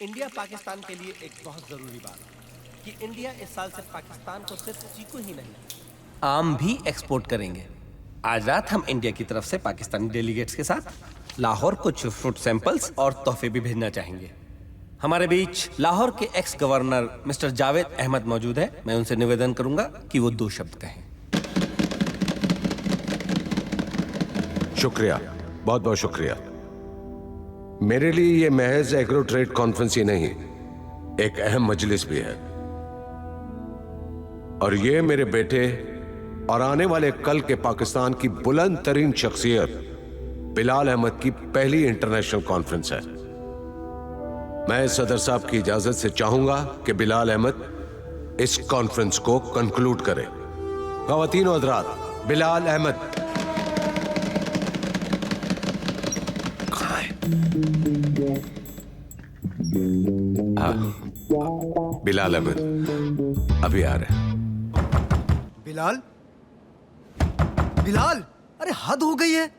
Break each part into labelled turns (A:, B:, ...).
A: India Pakistan के लिए एक बहुत जरूरी बात कि इंडिया इस साल से पाकिस्तान को सिर्फ चीकू ही नहीं आम भी एक्सपोर्ट करेंगे। आज रात हम इंडिया की तरफ से पाकिस्तानी डेलीगेट्स के साथ लाहौर कुछ फ्रूट सैंपल्स और तोहफे भी भेजना चाहेंगे। हमारे बीच लाहौर के ex governor mister Javed Ahmad मौजूद है। मैं उनसे निवेदन करूंगा कि वो 2 शब्द कहें।
B: शुक्रिया, बहुत बहुत शुक्रिया। मेरे लिए ये महज एग्रो ट्रेड कॉन्फ्रेंस ही नहीं, एक अहम मजलिस भी है। और ये मेरे बेटे और आने वाले कल के पाकिस्तान की बुलंद तरीन शख्सियत बिलाल अहमद की पहली इंटरनेशनल कॉन्फ्रेंस है। मैं सदर साहब की इजाजत से चाहूंगा कि बिलाल अहमद इस कॉन्फ्रेंस को कंक्लूड करे। ख्वातीन और हज़रात, बिलाल अहमद। बिलाल अहमद अभी आ रहे हैं।
C: बिलाल, बिलाल, अरे हद हो गई है।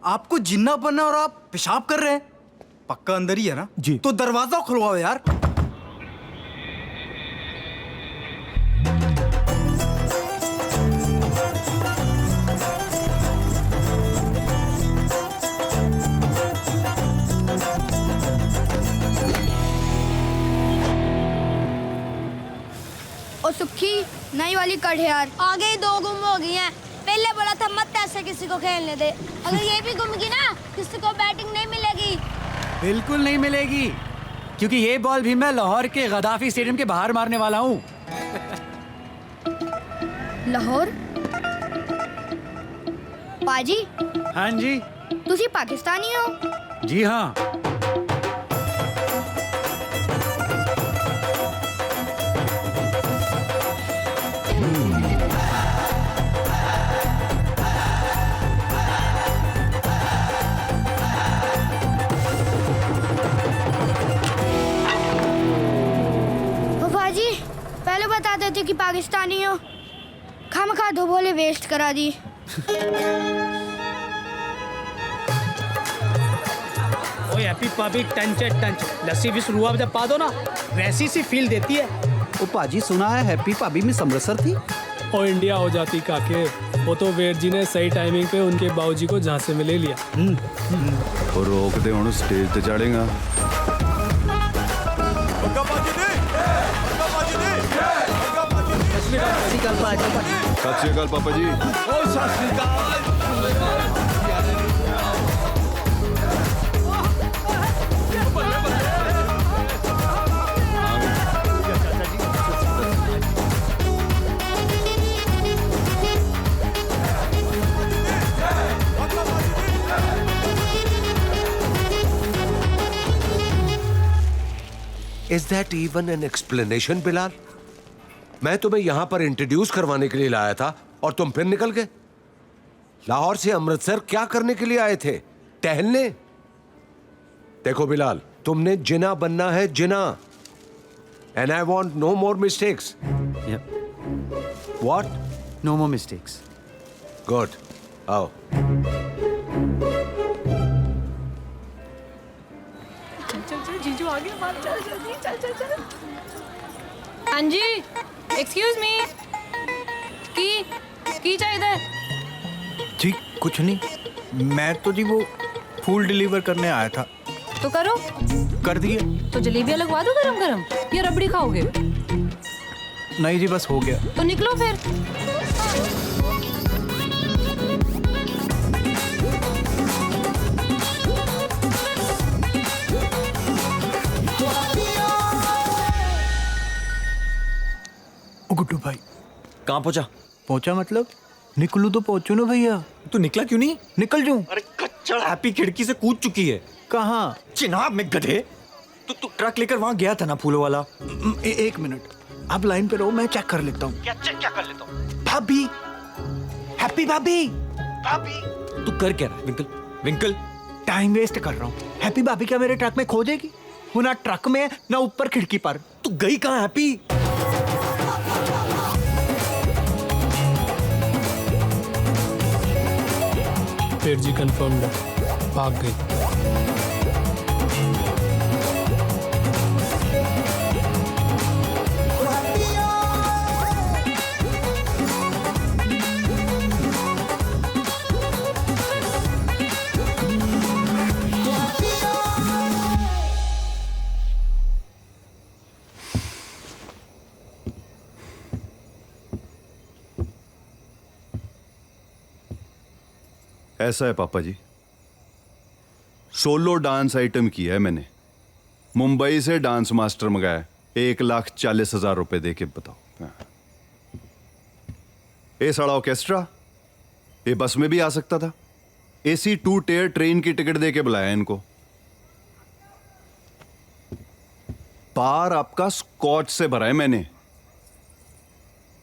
C: आपको जिन्ना बनना और आप पेशाब कर रहे हैं। पक्का अंदर ही है ना?
D: जी।
C: तो दरवाजा खुलवाओ यार।
E: और सुखी नई वाली कट यार।
F: आगे 2 गुम हो गई हैं। पहले बोला था मत ऐसे किसी को खेलने दे। अगर ये भी गुम गई ना, किसी को बैटिंग नहीं मिलेगी।
D: बिल्कुल नहीं मिलेगी, क्योंकि ये बॉल भी मैं लाहौर के गद्दाफी स्टेडियम के बाहर मारने वाला हूँ।
E: लाहौर? पाजी,
D: हाँ जी।
E: तुसी पाकिस्तानी हो?
D: जी हाँ।
E: पहले बता देते कि पाकिस्तानी हो। खामखा 2 बॉलें वेस्ट करा दी।
G: ओए हैप्पी पब्लिक टंच लस्सी भी शुरू हुआ जब पा दो ना, वैसी सी फील देती है।
H: ओ पाजी, सुना है हैप्पी भाभी में अमृतसर थी।
I: और इंडिया हो जाती काके, वो तो वेट जी ने सही टाइमिंग पे उनके बाबूजी को झांसे में ले लिया।
J: और रोक दे हूँ स्टेज पे चढ़ेगा। सत श्री अकाल पापा जी।
B: Is that even an explanation, Bilal? मैं तुम्हें यहां पर इंट्रोड्यूस करवाने के लिए लाया था और तुम फिर निकल गए। लाहौर से अमृतसर क्या करने के लिए आए थे? टहलने? देखो बिलाल, तुमने जिना बनना है, Jinnah. And I want no more mistakes. What?
H: No more mistakes.
B: Good, आओ।
F: चल जीजू आ गया। चल।
K: हाँ जी, एक्सक्यूज मी। की चाहिए?
C: जी कुछ नहीं, मैं तो जी वो फूल डिलीवर करने आया था।
K: तो करो।
C: कर दिए।
K: तो जलेबियाँ लगवा दो गरम गरम, या रबड़ी खाओगे?
C: नहीं जी, बस हो गया।
K: तो निकलो फिर।
C: गुड्डू भाई
D: कहाँ
C: पहुंचा मतलब? निकलू तो पहुंचू ना भैया।
D: तू निकला क्यों नहीं?
C: निकल जाऊं?
D: अरे कच्चड़ हैप्पी खिड़की से कूद चुकी है।
C: कहाँ?
D: चिनाब में गधे। तू ट्रक लेकर वहां गया था ना फूलों वाला।
C: एक मिनट, आप लाइन पे रहो, मैं चेक कर लेता हूँ।
D: क्या कर लेता हूँ?
C: भाभी, हैप्पी भाभी।
D: तू कर क्या रहा है विंकल?
C: टाइम वेस्ट कर रहा हूँ। हैप्पी भाभी क्या मेरे ट्रक में खो जाएगी? वो ना ट्रक में ना ऊपर खिड़की पर।
D: तू गई कहाँ हैप्पी?
I: फिर जी कंफर्म्ड, भाग गई।
J: ऐसा है पापा जी, सोलो डांस आइटम किया है मैंने। मुंबई से डांस मास्टर मंगाया, 1,40,000 रुपए दे के बताओ। ये सारा ऑर्केस्ट्रा ये बस में भी आ सकता था। AC 2 टियर ट्रेन की टिकट दे के बुलाया इनको। बार आपका स्कॉच से भरा है मैंने।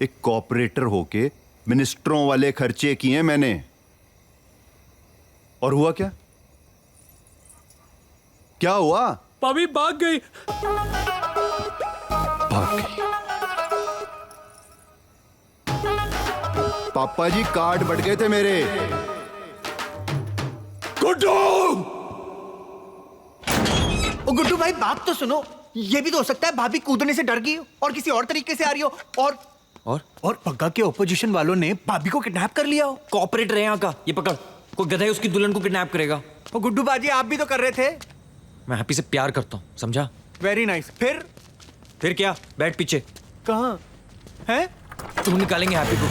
J: एक कॉपरेटर होके मिनिस्टरों वाले खर्चे किए मैंने। और हुआ क्या? क्या हुआ?
I: भाभी भाग गई।
J: भाग गई। पापा जी कार्ड बढ़ गए थे मेरे।
B: गुड्डू!
C: ओ गुड्डू भाई, बात तो सुनो। ये भी तो हो सकता है भाभी कूदने से डर गई हो और किसी और तरीके से आ रही हो, और पग्गा के ओपोजिशन वालों ने भाभी को किडनैप कर लिया हो।
D: कॉपरेटर है यहाँ का, ये पकड़। कोई गधा है उसकी दुल्हन को किडनैप करेगा।
C: ओ गुड्डू बाजी, आप भी तो कर रहे थे।
D: मैं हैप्पी से प्यार करता हूँ, समझा?
C: Very nice.
D: फिर क्या? बैठ पीछे।
C: कहाँ है?
D: तुम निकालेंगे हैप्पी को।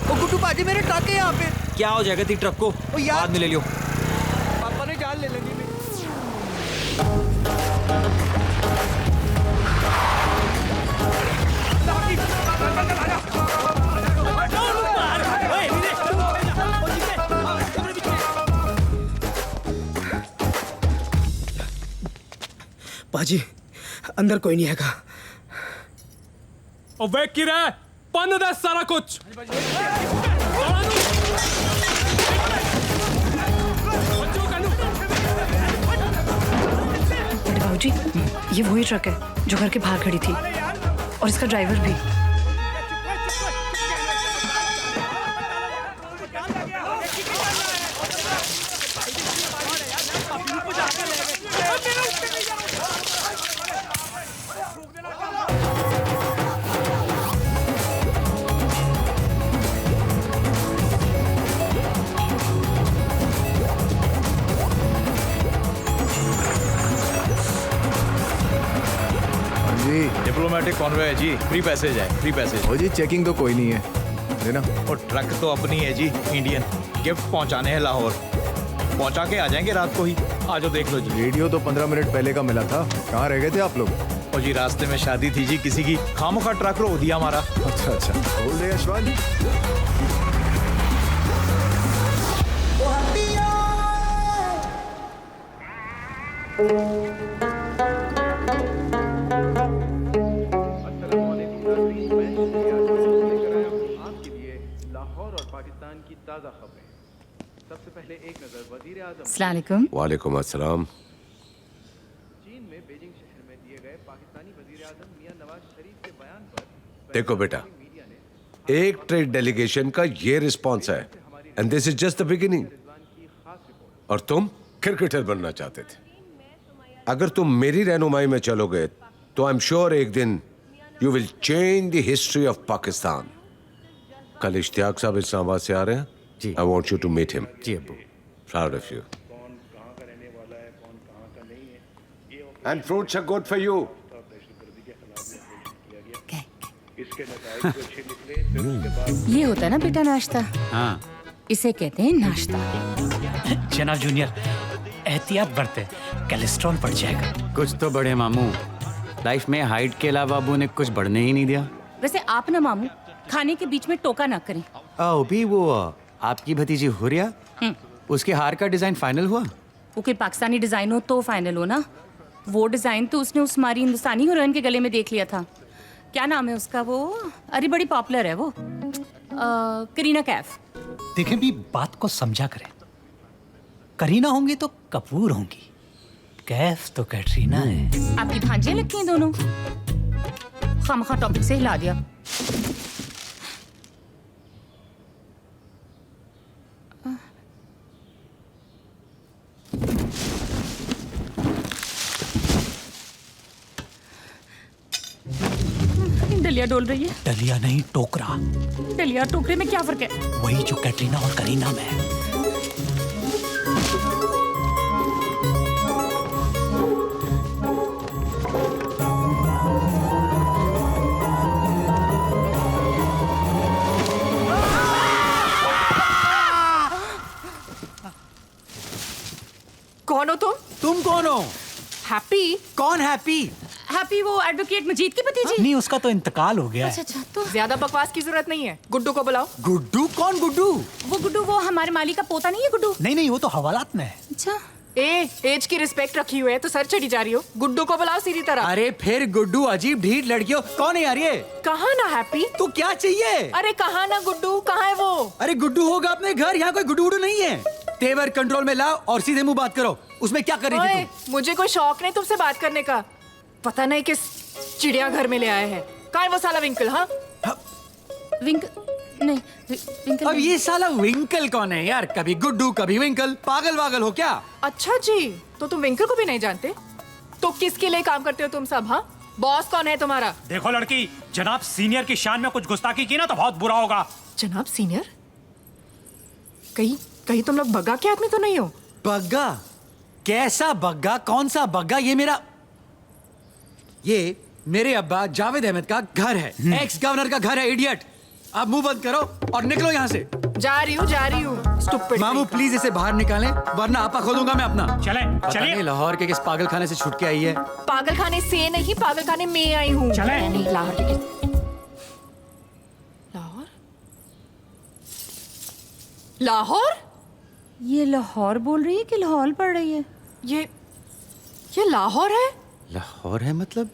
C: ओ गुड्डू बाजी, मेरे ट्रक है यहाँ पे।
D: क्या हो जाएगा तेरी ट्रक को?
C: ओ यार,
D: बाद में ले लियो।
C: पापा ने जान ले लेनी।
G: पाजी अंदर कोई नहीं हैगा।
I: और वे की रहा पन दे सारा कुछ।
K: बाबूजी, ये वही ट्रक है जो घर के बाहर खड़ी थी, और इसका ड्राइवर भी।
H: डिप्लोमेटिक कॉन्वॉय है जी, फ्री पैसेज है, फ्री पैसेज।
L: ओ जी, चेकिंग तो कोई नहीं है, देना।
H: और ट्रक तो अपनी है जी, इंडियन। गिफ्ट पहुंचाने हैं लाहौर, पहुंचा के आ जाएंगे रात को ही। आ जाओ देख लो जी।
L: रेडियो तो 15 मिनट पहले का मिला था, कहाँ रह गए थे आप लोग?
H: और जी रास्ते में शादी थी जी किसी की, खामोखा ट्रक रोक दिया हमारा।
L: अच्छा अच्छा, बोल दे यशवाल।
K: अस्सलाम वालेकुम।
B: वालेकुम अस्सलाम। देखो बेटा, एक ट्रेड डेलीगेशन का ये रिस्पॉन्स है, and this is just the beginning. और तुम क्रिकेटर बनना चाहते थे। अगर तुम मेरी रहनुमाई में चलोगे तो आई एम श्योर एक दिन you will change the history of Pakistan. कल इश्तियाक साहब इस्लामाबाद से आ रहे हैं जी। I want you to meet him.
D: जी अब्बू।
B: Proud of you. And fruits are good for you.
K: ये होता है ना बेटा नाश्ता।
D: हाँ,
K: इसे कहते हैं नाश्ता।
G: जनाब जूनियर, एहतियात बरते, कोलेस्ट्रॉल बढ़ जाएगा।
D: कुछ तो बढ़े मामू। लाइफ में हाइट के अलावा अबू ने कुछ बढ़ने ही नहीं दिया।
K: वैसे आप ना मामू, खाने के बीच में टोका ना करें।
D: आओ भी वो आपकी भतीजी हुरिया, उसके हार का डिजाइन फाइनल हुआ?
K: वो कोई पाकिस्तानी डिजाइन हो तो फाइनल हो ना। वो डिजाइन तो उसने उस हमारी हिंदुस्तानी हीरोइन के गले में देख लिया था। क्या नाम है उसका? वो अरे बड़ी पॉपुलर है वो, करीना कैफ।
G: देखें भी, बात को समझा करें। करीना होंगी तो कपूर होंगी, कैफ तो कैटरीना है।
K: आपकी भांजियां लगती हैं दोनों। खामखा टॉपिक से हिला दिया। डलिया डोल रही है।
G: डलिया नहीं, टोकरा।
K: डलिया टोकरे में क्या फर्क है?
G: वही जो कैटरीना और करीना में है।
M: कौन हो तुम?
D: तुम कौन हो?
M: हैप्पी?
D: कौन हैप्पी?
K: हैप्पी वो एडवोकेट मजीद की भतीजी।
G: नहीं, उसका तो इंतकाल हो गया है।
K: अच्छा तो
M: ज्यादा बकवास की जरूरत नहीं है, गुड्डू को बुलाओ।
D: गुड्डू? कौन गुड्डू?
K: वो गुड्डू वो हमारे मालिक का पोता नहीं है गुड्डू?
G: नहीं, वो तो हवालात में है।
K: अच्छा
M: एज की रिस्पेक्ट रखी हुई है तो सर चढ़ी जा रही हो। गुड्डू को बुलाओ सीधी तरह।
D: अरे फिर गुड्डू अजीब ढीठ लड़कियों, कौन है यार ये?
M: कहाँ ना हैप्पी?
D: तो क्या चाहिए?
M: अरे कहाँ ना गुड्डू, कहाँ है वो?
D: अरे गुड्डू होगा अपने घर, यहाँ कोई गुड्डू नहीं है। तेवर कंट्रोल में लाओ और सीधे मुंह बात करो। उसमें क्या कर रही थी तुम?
M: मुझे कोई शौक नहीं तुमसे बात करने का। पता नहीं किस चिड़ियाघर में ले आए हैं। कहाँ है वो साला विंकल? हाँ
K: विंकल
D: अब ये साला विंकल कौन है यार? कभी गुड्डू कभी विंकल, पागल वागल हो क्या?
M: अच्छा जी, तो तुम विंकल को भी नहीं जानते? तो किसके लिए काम करते हो तुम सब? हाँ, बॉस कौन है तुम्हारा?
N: देखो लड़की, जनाब सीनियर की शान में कुछ गुस्ताखी की ना तो बहुत बुरा होगा।
M: जनाब सीनियर? कहीं तुम लोग बग्गा के आदमी तो नहीं हो?
D: बग्गा? कैसा बग्गा? कौन सा बग्गा? ये मेरे अब्बा जावेद अहमद का घर है, एक्स गवर्नर का घर है। इडियट, अब मुंह बंद करो और निकलो यहाँ से।
M: जा रही हूँ। स्टूपिड।
D: मामू प्लीज इसे बाहर निकालें वरना आपा खोदूंगा मैं अपना।
N: चले
D: लाहौर के किस पागल खाने से छूट के आई है।
M: पागल खाने से नहीं, पागल खाने में आई हूँ।
N: चले।
M: लाहौर?
K: ये लाहौर बोल रही है कि लाहौर पढ़ रही है?
M: ये लाहौर है?
D: लाहौर है मतलब?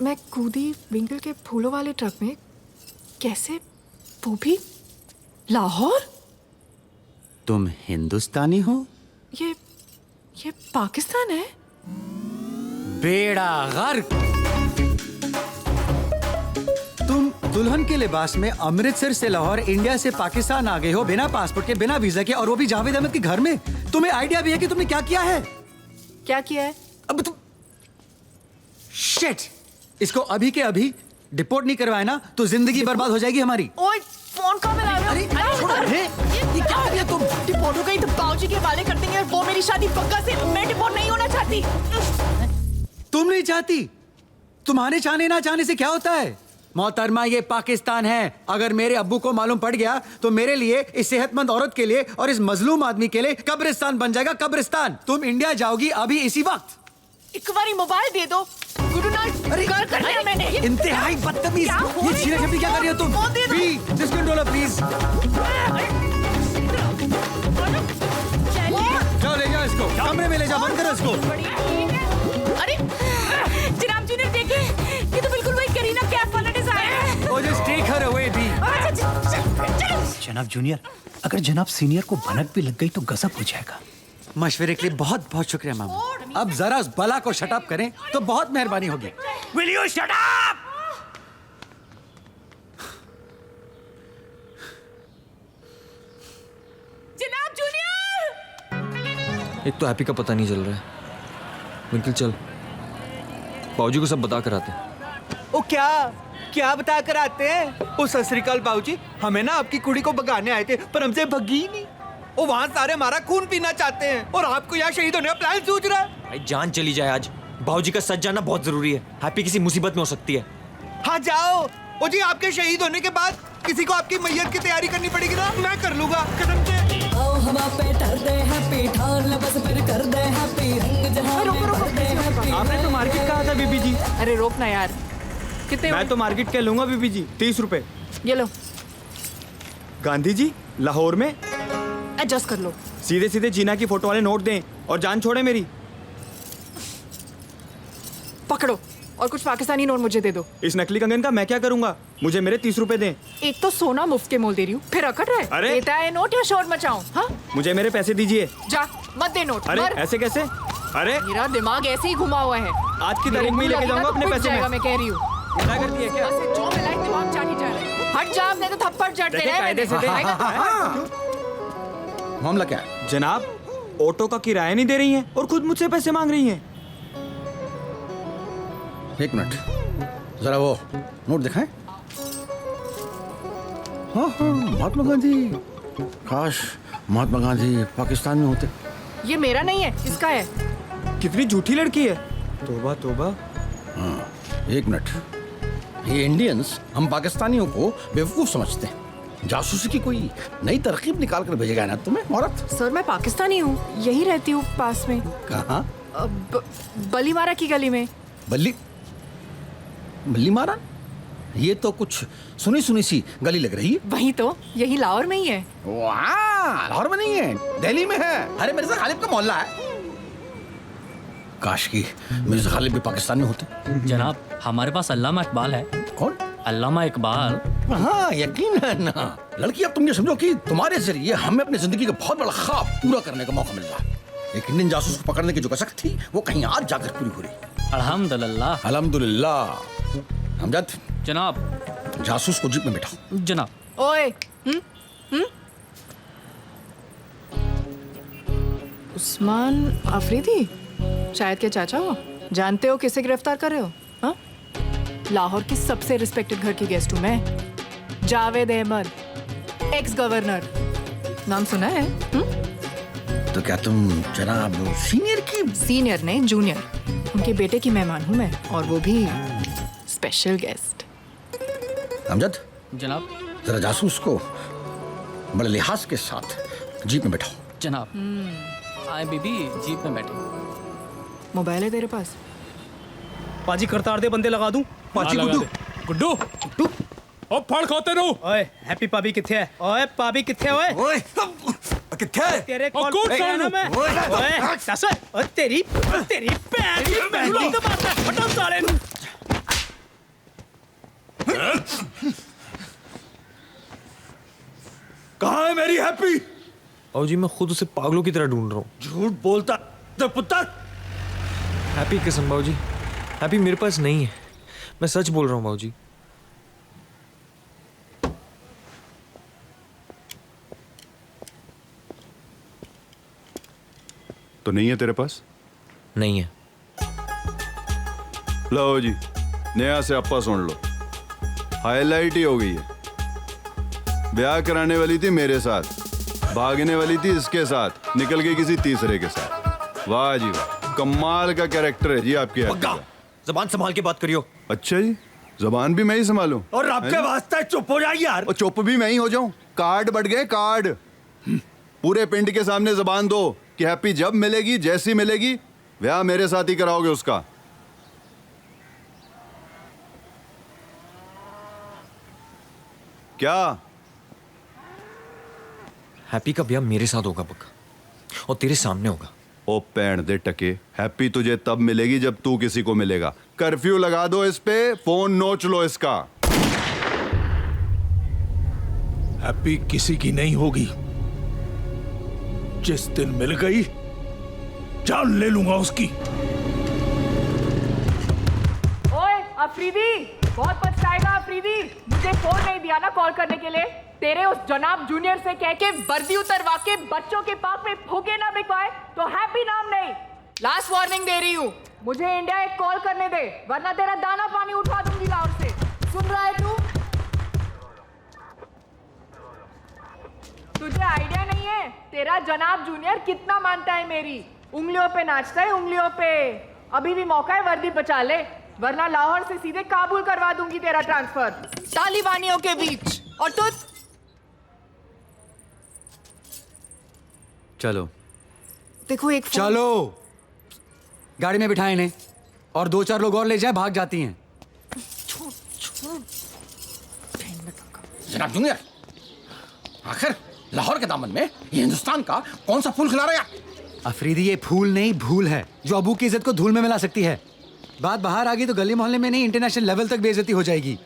M: मैं कूदी विंकल के फूलों वाले ट्रक में। कैसे? वो भी लाहौर?
D: तुम हिंदुस्तानी हो?
M: ये पाकिस्तान है?
D: बेड़ा गर्क। तुम दुल्हन के लिबास में अमृतसर से लाहौर, इंडिया से पाकिस्तान आ गए हो बिना पासपोर्ट के, बिना वीजा के, और वो भी जावेद अहमद के घर में। तुम्हें आइडिया भी है कि तुमने क्या किया है?
M: क्या किया है?
D: अब तुम शिट, इसको अभी के अभी डिपोर्ट नहीं करवाए ना तो जिंदगी बर्बाद हो जाएगी हमारी।
M: ओए, फोन कहाँ मिला रहे हो?
D: अरे ये क्या हो गया? तुम
M: डिपोर्ट हो गई तो बाबूजी के हवाले कर देंगे और वो मेरी शादी पक्का से। मैं डिपोर्ट नहीं होना चाहती।
D: तुम नहीं चाहती? तुम्हारे चाहने ना चाहने से क्या होता है? मोहतरमा, ये पाकिस्तान है। अगर मेरे अब्बू को मालूम पड़ गया तो मेरे लिए, इस सेहतमंद औरत के लिए और इस मजलूम आदमी के लिए कब्रिस्तान बन जाएगा, कब्रिस्तान। तुम इंडिया जाओगी अभी इसी वक्त।
M: एक बारी मोबाइल दे दो। गुरु नाथ कर लिया मैंने।
D: इंतहाई बदतमीज। ये छीना झपटी क्या कर रही हो तुम? Be this controller please. जाओ ले जाओ इसको, कमरे में ले जाओ, बंद करो इसको।
K: अरे जनाब जी ने देखे, ये तो बिल्कुल वही करीना कैफ वाला डिजाइन है।
D: Oh, just take her away, B.
G: जनाब जूनियर, अगर जनाब सीनियर को भनक भी लग गई तो गजब हो जाएगा।
D: मशवरे के लिए बहुत बहुत शुक्रिया मामू। अब जरा उस बला को शट अप करें तो बहुत मेहरबानी होगी।
N: Will you shut up?
K: जनाब जूनियर!
O: एक तो हैप्पी का पता नहीं चल रहा है। विंकल चल, बाबूजी को सब बता कर आते हैं।
C: ओ क्या बता कर आते हैं? ओ सत श्री अकाल बाबूजी, हमें ना आपकी कुड़ी को भगाने आए थे पर हमसे भगी ही नहीं। ओ वहाँ सारे हमारा खून पीना चाहते हैं और आपको यहाँ शहीद होने का प्लान सूझ रहा है।
O: भाई जान चली जाए आज, बाबूजी का सच जानना बहुत जरूरी है। हैप्पी किसी मुसीबत में हो सकती है।
C: हाँ जाओ। ओ जी, आपके शहीद होने के बाद किसी को आपकी मैयत की तैयारी करनी पड़ेगी ना, मैं कर लूंगा कसम से।
H: आपने तो मार्केट कहा था बीबी जी।
M: अरे रोक ना यार। कितने?
H: मैं तो मार्केट के लूंगा बीबी जी, 30 रुपए।
M: ये लो।
H: गांधी जी लाहौर में
M: एडजस्ट कर लो।
H: सीधे सीधे जीना की फोटो वाले नोट दें और जान छोड़े मेरी।
M: पकड़ो और कुछ पाकिस्तानी नोट मुझे दे दो।
H: इस नकली कंगन का मैं क्या करूंगा? मुझे मेरे 30 रुपए दें।
M: एक तो सोना मुफ्त के मोल दे रही हूँ, फिर अकड़ रहा है।
H: अरे!
M: देता है नोट या शोर मचाऊं? हाँ,
H: मुझे मेरे पैसे दीजिए।
M: जा, मत दे नोट।
H: अरे
M: मर।
H: ऐसे कैसे? अरे
M: मेरा दिमाग ऐसे ही घुमा हुआ है।
H: आज की तारीख में ही लेके जाऊंगा अपने पैसे में।
M: मैं कह रही हूँ।
H: क्या करती है क्या?
M: बस जो मिला है दिमाग चाट ही जा रहा है। हट जा, नहीं तो थप्पड़ जड़ दे रहे हैं।
H: कायदे से दे।
D: मामला क्या है?
H: जनाब, ऑटो का किराया नहीं दे रही हैं और खुद मुझसे पैसे मांग रही हैं।
D: एक मिनट, जरा वो नोट दिखाएं। हाँ महात्मा गांधी। काश महात्मा गांधी पाकिस्तान में होते।
M: ये मेरा नहीं है, इसका है।
H: कितनी झूठी लड़की है। तौबा तौबा।
D: हाँ, एक मिनट, ये इंडियंस हम पाकिस्तानियों को बेवकूफ समझते हैं।
P: जासूसी की कोई नई तरकीब निकाल कर भेजेगा ना तुम्हें औरत?
M: सर मैं पाकिस्तानी हूँ, यही रहती हूँ पास में।
P: कहाँ?
M: बलीमारा की गली में।
P: बल्ली मारा? ये तो कुछ सुनी सुनी सी गली लग रही है।
M: वही तो, यही लाहौर में ही है।
P: वाह, लाहौर में नहीं है, दिल्ली में है। अरे मिर्जा गालिब का मोहल्ला है। काश की मिर्जा गालिब भी पाकिस्तान में होते।
Q: जनाब, हमारे पास अल्लामा इकबाल है।
P: कौन?
Q: अल्लामा इकबाल।
P: हाँ, यकीन है ना। लड़की, अब तुम ये समझो कि तुम्हारे जरिए हमें अपनी जिंदगी का बहुत बड़ा ख्वाब पूरा करने का मौका मिल रहा है। एक इंडियन जासूस को पकड़ने की जो कसक थी, वो कहीं आज जाकर पूरी हो रही।
Q: अल्हम्दुलिल्लाह।
P: अल्हम्दुलिल्लाह। हमजद
Q: जनाब,
P: जासूस को जीप में बैठाओ।
Q: जनाब।
M: ओए, उस्मान अफरीदी, शायद के चाचा हो। जानते हो किसे गिरफ्तार कर रहे हो? हाँ? लाहौर की सबसे रिस्पेक्टेड घर की गेस्ट हूँ मैं, जावेद अहमद, एक्स गवर्नर। नाम सुना है?
P: तो क्या तुम जनाब सीनियर की?
M: सीनियर नहीं, जूनियर। उनके बेटे की मेहमान हूँ मैं, और वो भी स्पेशल गेस्ट।
P: हमजद,
Q: जनाब।
P: जरा जासूस को बड़े लिहाज के साथ जीप में बैठाओ।
Q: जनाब। आए बीबी, जीप में बैठे।
M: मोबाइल है तेरे पास?
N: पाजी करतार दे बंदे लगा दूं।
I: पाजी गुड्डू
N: गुड्डू गुड्डू ओ फड़ खाते रहो। ओए हैप्पी पाबी किथे है? ओए पाबी किथे है? ओए
C: किथे है?
N: तेरे कॉल पे है ना मैं। ओए दस, ओ तेरी पैर की बैंडी तो मारता है। हटो साले।
C: कहाँ है मेरी हैप्पी?
O: और जी मैं खुद उसे पागलों की तरह ढूंढ रहा हूँ।
C: झूठ बोलता तो पुत्र।
O: हैप्पी कसम बाबूजी, हैप्पी मेरे पास नहीं है। मैं सच बोल रहा हूँ बाबूजी।
J: तो नहीं है तेरे पास?
O: नहीं है।
J: लो जी, नया से अप्पा सुन लो। हाईलाइट ही हो गई है। ब्याह कराने वाली थी मेरे साथ, भागने वाली थी इसके साथ, निकल गई किसी तीसरे के साथ। वाह जी वाह, कमाल का कैरेक्टर है जी आपकी।
O: जबान संभाल के बात करियो।
J: अच्छा जी, जबान भी मैं ही संभालूं?
C: और रब के वास्ते चुप हो जा यार।
J: और चुप भी मैं ही हो जाऊं? कार्ड बढ़ गए कार्ड। पूरे पिंड के सामने जबान दो कि हैप्पी जब मिलेगी, जैसी मिलेगी, ब्याह मेरे साथ ही कराओगे उसका। क्या?
O: हैप्पी का ब्याह मेरे साथ होगा पक्का, और तेरे सामने होगा।
J: ओ पैण दे टके, हैप्पी तुझे तब मिलेगी जब तू किसी को मिलेगा। कर्फ्यू लगा दो इस पे, फोन नोच लो इसका।
R: हैप्पी किसी की नहीं होगी। जिस दिन मिल गई, जान ले लूंगा उसकी।
S: ओए अफरीदी, बहुत पछताएगा अफरीदी। मुझे फोन नहीं दिया ना कॉल करने के लिए। तेरे उस जनाब जूनियर से कह के वर्दी उतरवा के बच्चों के पार्क में फूके ना बिकवाए तो हैप्पी नाम नहीं। लास्ट वार्निंग दे रही हूँ, मुझे इंडिया एक कॉल करने दे, वरना तेरा दाना पानी उठा दूंगी लाहौर से। सुन रहा है तू? तुझे आइडिया नहीं है तेरा जनाब जूनियर कितना मानता है मेरी। उंगलियों पे नाचता है, उंगलियों पे। अभी भी मौका है, वर्दी बचा ले, वरना लाहौर से सीधे काबुल करवा दूंगी तेरा ट्रांसफर तालिबानियों के बीच। और तू?
D: चलो
M: देखो एक
D: चलो, गाड़ी में बिठाए इन्हें, और 2-4 लोग और ले जाए, भाग जाती हैं।
P: जनाब जूनियर, आखिर लाहौर के दामन में ये हिंदुस्तान का कौन सा फूल खिला रहा है?
D: अफरीदी, ये फूल नहीं भूल है, जो अबू की इज्जत को धूल में मिला सकती है। बात बाहर आ गई तो गली मोहल्ले में नहीं, इंटरनेशनल लेवल तक बेइज्जती हो जाएगी।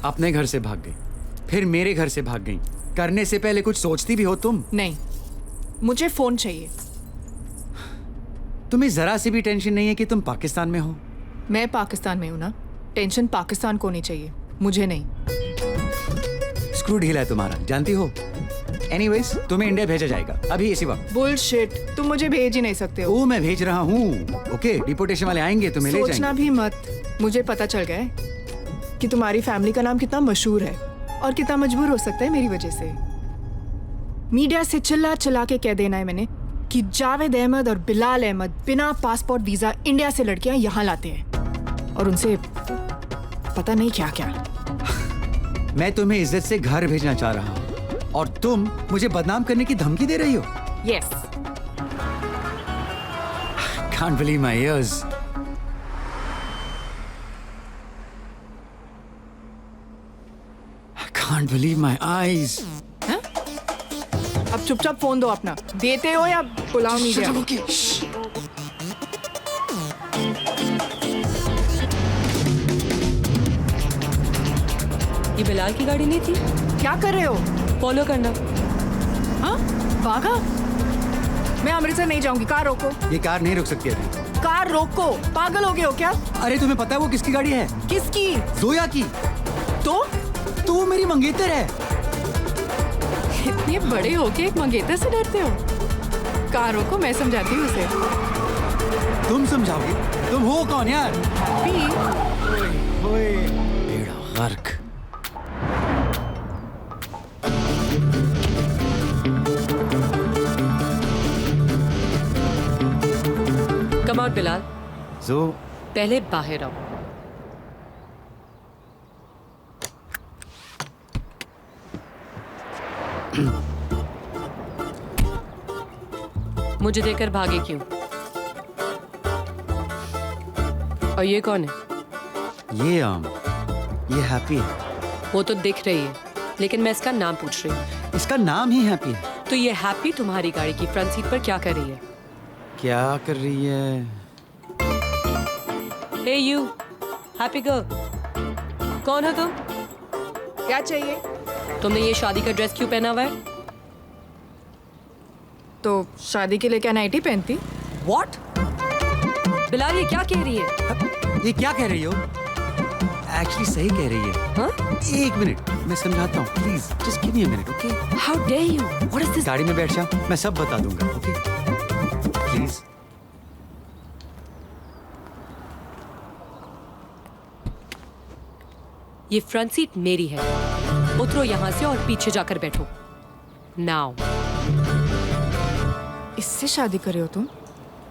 D: अपने घर से भाग गई, फिर मेरे घर से भाग गई। करने से पहले कुछ सोचती भी हो तुम?
M: नहीं, मुझे फोन चाहिए।
D: तुम्हें जरा सी भी टेंशन नहीं है कि तुम पाकिस्तान में हो?
M: मैं पाकिस्तान में हूं ना, टेंशन पाकिस्तान को नहीं चाहिए, मुझे नहीं।
D: स्क्रू ढीला है तुम्हारा, जानती हो? एनीवेज तुम्हें इंडिया भेजा जाएगा अभी इसी वक्त।
M: बुलशिट, तुम मुझे भेज ही नहीं सकते हो।
D: ओ मैं भेज रहा हूँ। ओके, डिपोटेशन वाले आएंगे तुम्हें ले जाएंगे।
M: सोचना भी मत। मुझे पता चल गया है कि तुम्हारी फैमिली का नाम कितना मशहूर है और कितना मजबूर हो सकता है मेरी वजह से। मीडिया से चिल्ला चिल्ला के कह देना है मैंने कि जावेद अहमद और बिलाल अहमद बिना पासपोर्ट वीजा इंडिया से लड़कियां यहाँ लाते हैं और उनसे पता नहीं क्या क्या।
D: मैं तुम्हें इज्जत से घर भेजना चाह रहा हूँ और तुम मुझे बदनाम करने की धमकी दे रही हो।
M: Yes.
D: Can't believe my ears. I can't believe my eyes.
M: अब चुपचाप फोन दो अपना। देते हो या बुलाओ मीडिया?
T: ये बिलाल की गाड़ी नहीं थी?
M: क्या कर रहे हो?
T: फॉलो करना।
M: हाँ? भागा? मैं अमृतसर नहीं जाऊंगी। कार रोको।
D: ये कार नहीं रुक सकती अभी।
M: कार रोको। पागल हो गए हो क्या?
D: अरे तुम्हें पता है वो किसकी गाड़ी है?
M: किसकी?
D: जोया की।
M: तो
D: वो मेरी मंगेतर है।
M: इतने बड़े हो के एक मंगेतर से डरते हो? कार रोको, मैं समझाती हूँ उसे।
D: तुम समझाओगी? तुम हो कौन यार? बेड़ा गर्क।
T: Come out Bilal.
D: जो
T: पहले बाहर आओ। मुझे देखकर भागे क्यों? और ये कौन है?
D: ये हैप्पी है।
T: वो तो दिख रही है, लेकिन मैं इसका नाम पूछ रही हूँ।
D: इसका नाम ही हैप्पी है।
T: तो ये हैप्पी तुम्हारी गाड़ी की फ्रंट सीट पर क्या कर रही है?
D: क्या कर रही है?
T: हे यू, हैप्पी गर्ल, कौन हो तुम?
M: क्या चाहिए?
T: तुमने ये शादी का ड्रेस क्यों पहना हुआ है?
M: तो शादी के लिए क्या नाइटी पहनती?
T: What? बिलाल ये क्या कह रही है?
D: ये क्या कह रही हो? एक्चुअली सही कह रही है।
T: हाँ?
D: एक मिनट मैं समझाता हूँ, please just give me a minute, okay?
T: How dare you? What is this?
D: गाड़ी में बैठ जाओ, मैं सब बता दूंगा, ओके? प्लीज।
T: ये फ्रंट सीट मेरी है। उतरो यहाँ से और पीछे जाकर बैठो। Now.
M: इससे शादी करे हो तुम?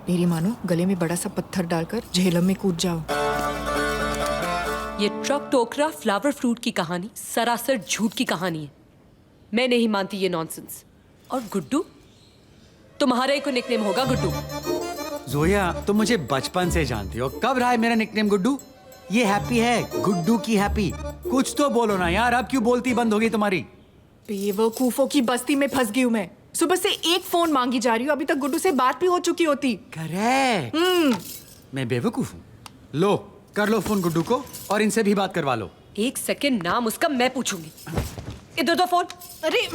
M: मेरी मानो गले में बड़ा सा पत्थर डालकर झेलम में कूद जाओ।
T: ये ट्रक टोकरा फ्लावर फ्रूट की कहानी सरासर झूठ की कहानी है। मैं नहीं मानती ये नॉनसेंस। और गुड्डू, तुम्हारा ही कोई निकनेम होगा गुड्डू।
D: जोया, तुम मुझे बचपन से जानती हो। कब रहा है मेरा निकनेम गुड्डू? ये हैप्पी है, गुड्डू की हैप्पी। कुछ तो बोलो ना यार, अब क्यों बोलती बंद हो गई तुम्हारी?
M: बेवकूफों की बस्ती में फंस गई हूँ मैं। सुबह से एक फोन मांगी जा रही हूँ, अभी तक गुड्डू से बात भी हो चुकी होती।
D: करेक्ट। मैं बेवकूफ हूँ। लो कर लो फोन गुड्डू को और इनसे भी बात करवा लो।
T: एक सेकंड, नाम उसका मैं पूछूंगी। इधर दो फोन।
M: अरे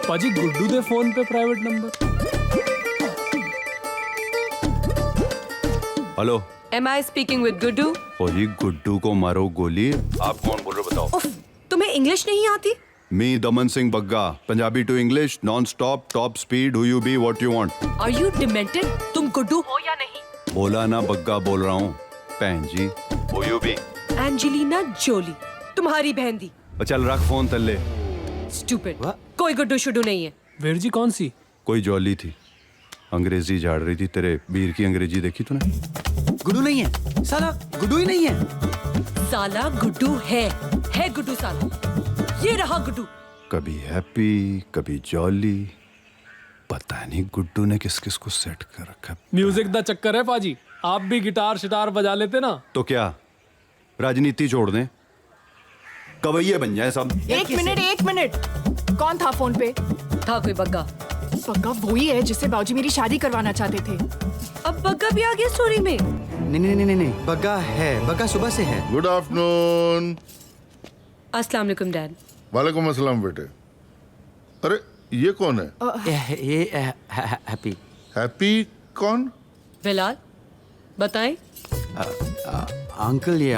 I: पाजी गुड्डू दे फोन पे private number.
J: Hello,
T: Am I speaking with Guddu?
J: और ये गुड्डू को मारो गोली। आप कौन बोल रहे हो बताओ?
T: उफ, तुम्हें इंग्लिश नहीं आती?
J: Me Daman Singh Bagga, Punjabi to English, non stop, top speed, who you be, what you want.
T: Are you demented? तुम गुड्डू हो या नहीं?
J: बोला ना बग्गा बोल रहा हूँ। बहन जी, who you be?
T: Angelina Jolie, तुम्हारी बहन दी।
J: चल रख फोन तल्ले।
T: Stupid. कोई गुड्डू शुड्डू नहीं है।
I: वीर जी कौन सी?
J: कोई जॉली थी, अंग्रेजी झाड़ रही थी। तेरे वीर की अंग्रेजी देखी तूने?
D: गुड्डू नहीं है साला, गुड्डू ही नहीं है
T: साला। गुड्डू है गुड्डू साला। ये रहा गुड्डू।
J: कभी हैप्पी, कभी जॉली, पता नहीं गुड्डू ने किस किस को सेट कर रखा।
I: म्यूजिक दा चक्कर है पाजी। आप भी गिटार शिटार बजा लेते ना।
J: तो क्या राजनीति छोड़ दें, कवैये बन जाए सब।
M: एक मिनट, कौन था फोन पे?
T: था कोई बग्गा।
M: बग्गा वही है जिससे बाबूजी मेरी शादी करवाना चाहते थे।
T: अब बग्गा भी आ गया स्टोरी में।
D: नहीं, बग्गा है, बग्गा सुबह से है।
U: Good afternoon.
T: अस्सलाम वालेकुम डैड।
U: वालेकुम अस्सलाम बेटे। अरे ये कौन है?
D: ये हैप्पी।
U: हैप्पी कौन?
T: बिलाल बताएं।
D: अंकल, ये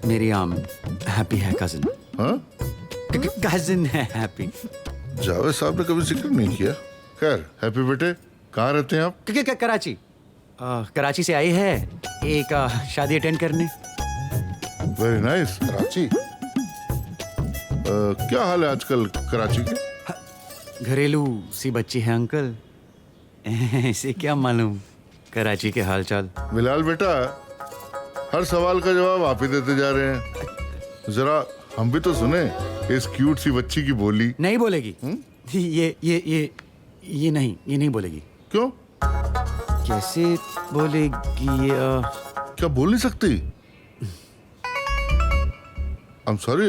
D: मेरी हैप्पी है कजिन।
U: हाँ?
D: कजिन है हैप्पी।
U: जावेद साहब ने कभी जिक्र नहीं किया। खैर, हैप्पी बेटे, कहाँ रहते हैं आप?
D: कराची। कराची से आई है एक शादी अटेंड करने।
U: Very nice. कराची। क्या हाल है आजकल कराची के?
D: घरेलू सी बच्ची है अंकल, इसे क्या मालूम कराची के हालचाल।
U: बिलाल बेटा, हर सवाल का जवाब आप ही देते जा रहे हैं। जरा हम भी तो सुने इस क्यूट सी बच्ची की बोली।
D: नहीं बोलेगी। ये नहीं बोलेगी।
U: क्यों?
D: कैसे बोलेगी?
U: क्या बोल नहीं सकती? I'm sorry,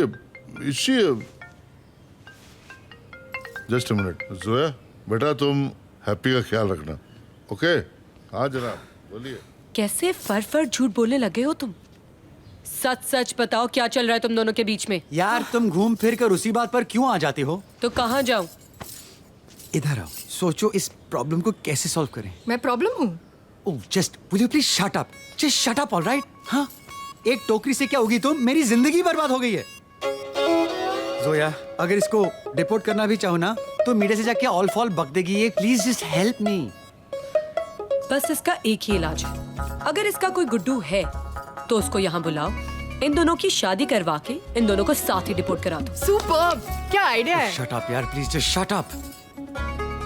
U: is she? Just a minute. Zoya, बेटा तुम हैप्पी का ख्याल रखना, ओके? हाँ जनाब, बोलिए।
T: कैसे फर झूठ बोलने लगे हो तुम? सच सच बताओ क्या चल रहा है तुम दोनों के बीच में?
D: यार तुम घूम फिर कर उसी बात पर क्यों आ जाती हो?
T: तो कहाँ जाऊं?
D: इधर आओ, सोचो इस प्रॉब्लम को कैसे सॉल्व करें।
M: मैं प्रॉब्लम हूँ?
D: Oh just will you please shut up, just shut up, alright? हाँ, एक टोकरी से क्या होगी तुम? मेरी जिंदगी बर्बाद हो गई है। जोया, अगर इसको डिपोर्ट करना भी चाहो ना तो मीडिया से जाके ऑल फॉल बक देगी ये। Please just help me.
T: बस इसका एक ही इलाज है। अगर इसका कोई गुड्डू है तो उसको यहाँ बुलाओ, इन दोनों की शादी करवा के इन दोनों को साथ ही डिपोर्ट करा दो।
M: सुपर्ब! क्या आइडिया है?
D: शट अप यार, please just shut up.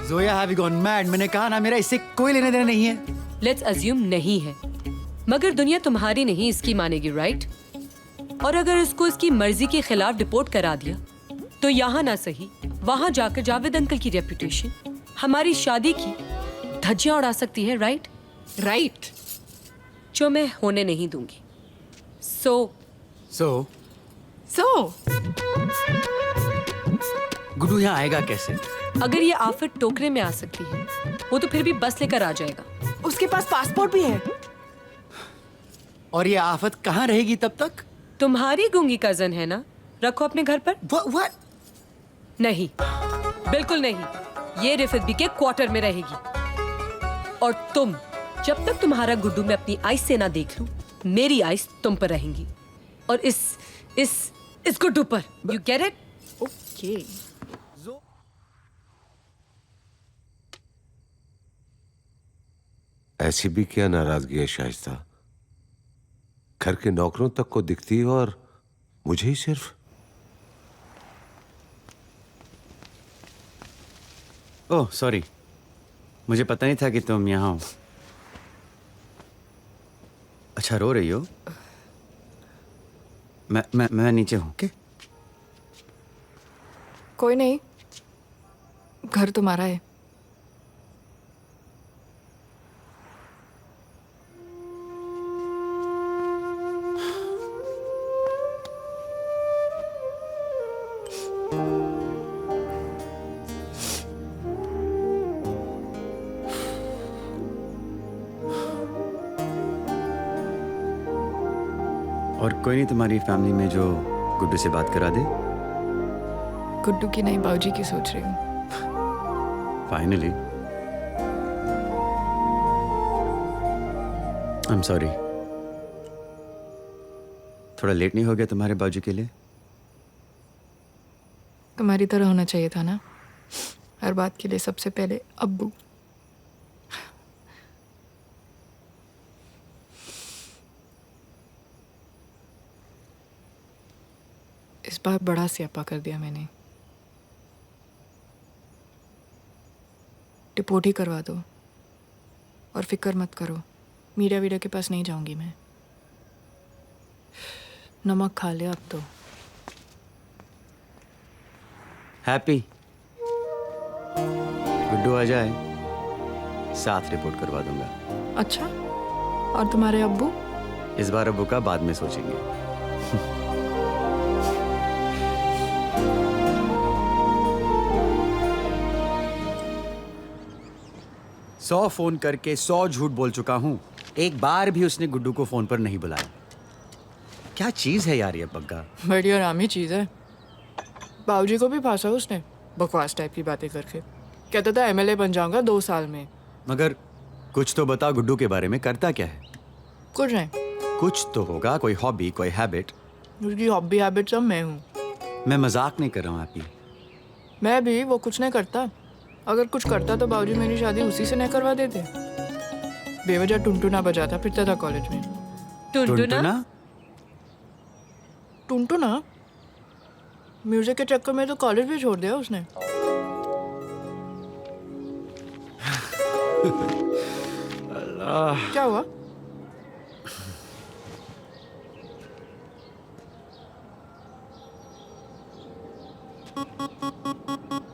D: Zoya, have you gone mad? मैंने कहा ना मेरा इससे कोई लेना देना नहीं है।
T: लेट्स अज्यूम नहीं है, मगर दुनिया तुम्हारी नहीं इसकी मानेगी, राइट? और अगर इसको इसकी मर्जी के खिलाफ डिपोर्ट करा दिया तो यहाँ ना सही वहां जाकर जावेद अंकल की रेपुटेशन, हमारी शादी की धज्जियां उड़ा सकती है, राइट?
M: राइट,
T: जो मैं होने नहीं दूंगी। सो
D: गुड्डू यहाँ आएगा कैसे?
T: अगर ये आफत टोकरे में आ सकती है, वो तो फिर भी बस लेकर आ जाएगा।
M: उसके पास पासपोर्ट भी है।
D: और ये आफत कहाँ रहेगी तब तक?
T: तुम्हारी गूंगी कजन है ना, रखो अपने घर पर।
D: What?
T: नहीं, बिल्कुल नहीं, ये रिफत बी के क्वार्टर में रहेगी। और तुम, जब तक तुम्हारा गुड्डू मैं अपनी आइस से ना देख लूं, मेरी आइस तुम पर रहेंगी और इस गुड्डू पर। You get it?
M: ओके।
B: ऐसी भी क्या नाराजगी है शाइस्ता? घर के नौकरों तक को दिखती है और मुझे ही सिर्फ।
D: ओह सॉरी, मुझे पता नहीं था कि तुम यहाँ हो। अच्छा, रो रही हो? मैं नीचे हूँ। okay?
M: कोई नहीं, घर तुम्हारा है।
D: और कोई नहीं तुम्हारी फैमिली में जो गुड्डू से बात करा दे?
M: गुड्डू की नहीं, बाबूजी की सोच रही हूँ।
D: फाइनली। आई एम सॉरी, थोड़ा लेट नहीं हो गया तुम्हारे बाबूजी के लिए?
M: तुम्हारी तरह होना चाहिए था ना, हर बात के लिए सबसे पहले अब्बू। इस बार बड़ा स्यापा कर दिया मैंने। डिपोर्ट ही करवा दो और फिक्र मत करो, मीडिया वीडिया के पास नहीं जाऊंगी मैं। नमक खा लिया अब तो।
D: हैप्पी, गुड्डू आ जाए साथ रिपोर्ट करवा दूंगा।
M: अच्छा, और तुम्हारे अब्बू?
D: इस बार अब्बू का बाद में सोचेंगे। 100 फोन करके 100 झूठ बोल चुका हूँ, एक बार भी उसने गुड्डू को फोन पर नहीं बुलाया। क्या चीज है यार ये पग्गा?
M: बड़ी आरामी चीज है। बाबूजी को भी फांसा उसने, बकवास टाइप की बातें करके। कहता था एमएलए बन जाऊंगा 2 साल में।
D: मगर कुछ तो बता, गुड्डू के बारे में करता क्या है?
M: कुछ नहीं।
D: कुछ तो होगा, कोई हॉबी, कोई हैबिट।
M: उसकी हॉबी हैबिट सब मैं हूँ।
D: मैं मजाक नहीं कर रहा हूँ हैप्पी।
M: मैं भी, वो कुछ नहीं करता। अगर कुछ करता तो बाबूजी मेरी शादी उसी से नहीं करवा देते। बेवजह टुनटुना बजाता फिरता था कॉलेज में।
T: टुनटुना?
M: टुनटुना? म्यूजिक के चक्कर में तो कॉलेज भी छोड़ दिया उसने। क्या हुआ?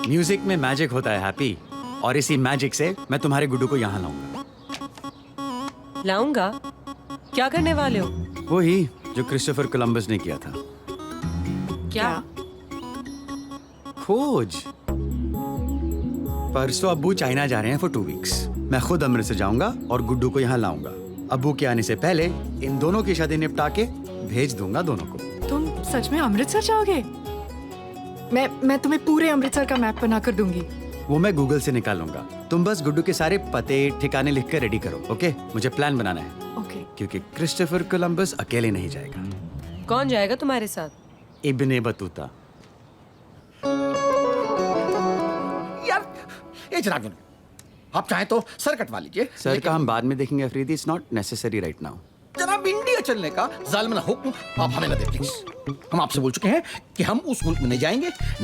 D: म्यूजिक में मैजिक होता है हैप्पी, और इसी मैजिक से मैं तुम्हारे गुड्डू को यहाँ
T: लाऊंगा। क्या करने वाले हो?
D: वही जो क्रिस्टोफर कोलंबस ने किया था।
T: क्या?
D: खोज। परसों अब्बू चाइना जा रहे हैं फॉर 2 वीक्स। मैं खुद अमृतसर जाऊंगा और गुड्डू को यहाँ लाऊंगा। अब्बू के आने से पहले इन दोनों की शादी निपटा के भेज दूंगा दोनों को।
M: तुम सच में अमृतसर जाओगे? मैं तुम्हें पूरे अमृतसर का मैप बना कर दूंगी।
D: वो मैं गूगल से निकालूंगा। तुम बस गुड्डू के सारे पते ठिकाने लिख कर रेडी करो, ओके? मुझे प्लान बनाना है।
M: ओके।
D: क्योंकि क्रिस्टोफर कोलंबस अकेले नहीं जाएगा।
T: कौन जाएगा तुम्हारे साथ?
D: Ibn Battuta.
P: यार ये जनाब, आप चाहें तो सर कटवा लीजिए।
D: सर का हम बाद में देखेंगे Afridi, it's not necessary right now.
P: जनाब, इंडिया चलने का जालिम हुक्म आप हमें न दें प्लीज। हम आपसे बोल चुके हैं कि हम उस मुल्क में नहीं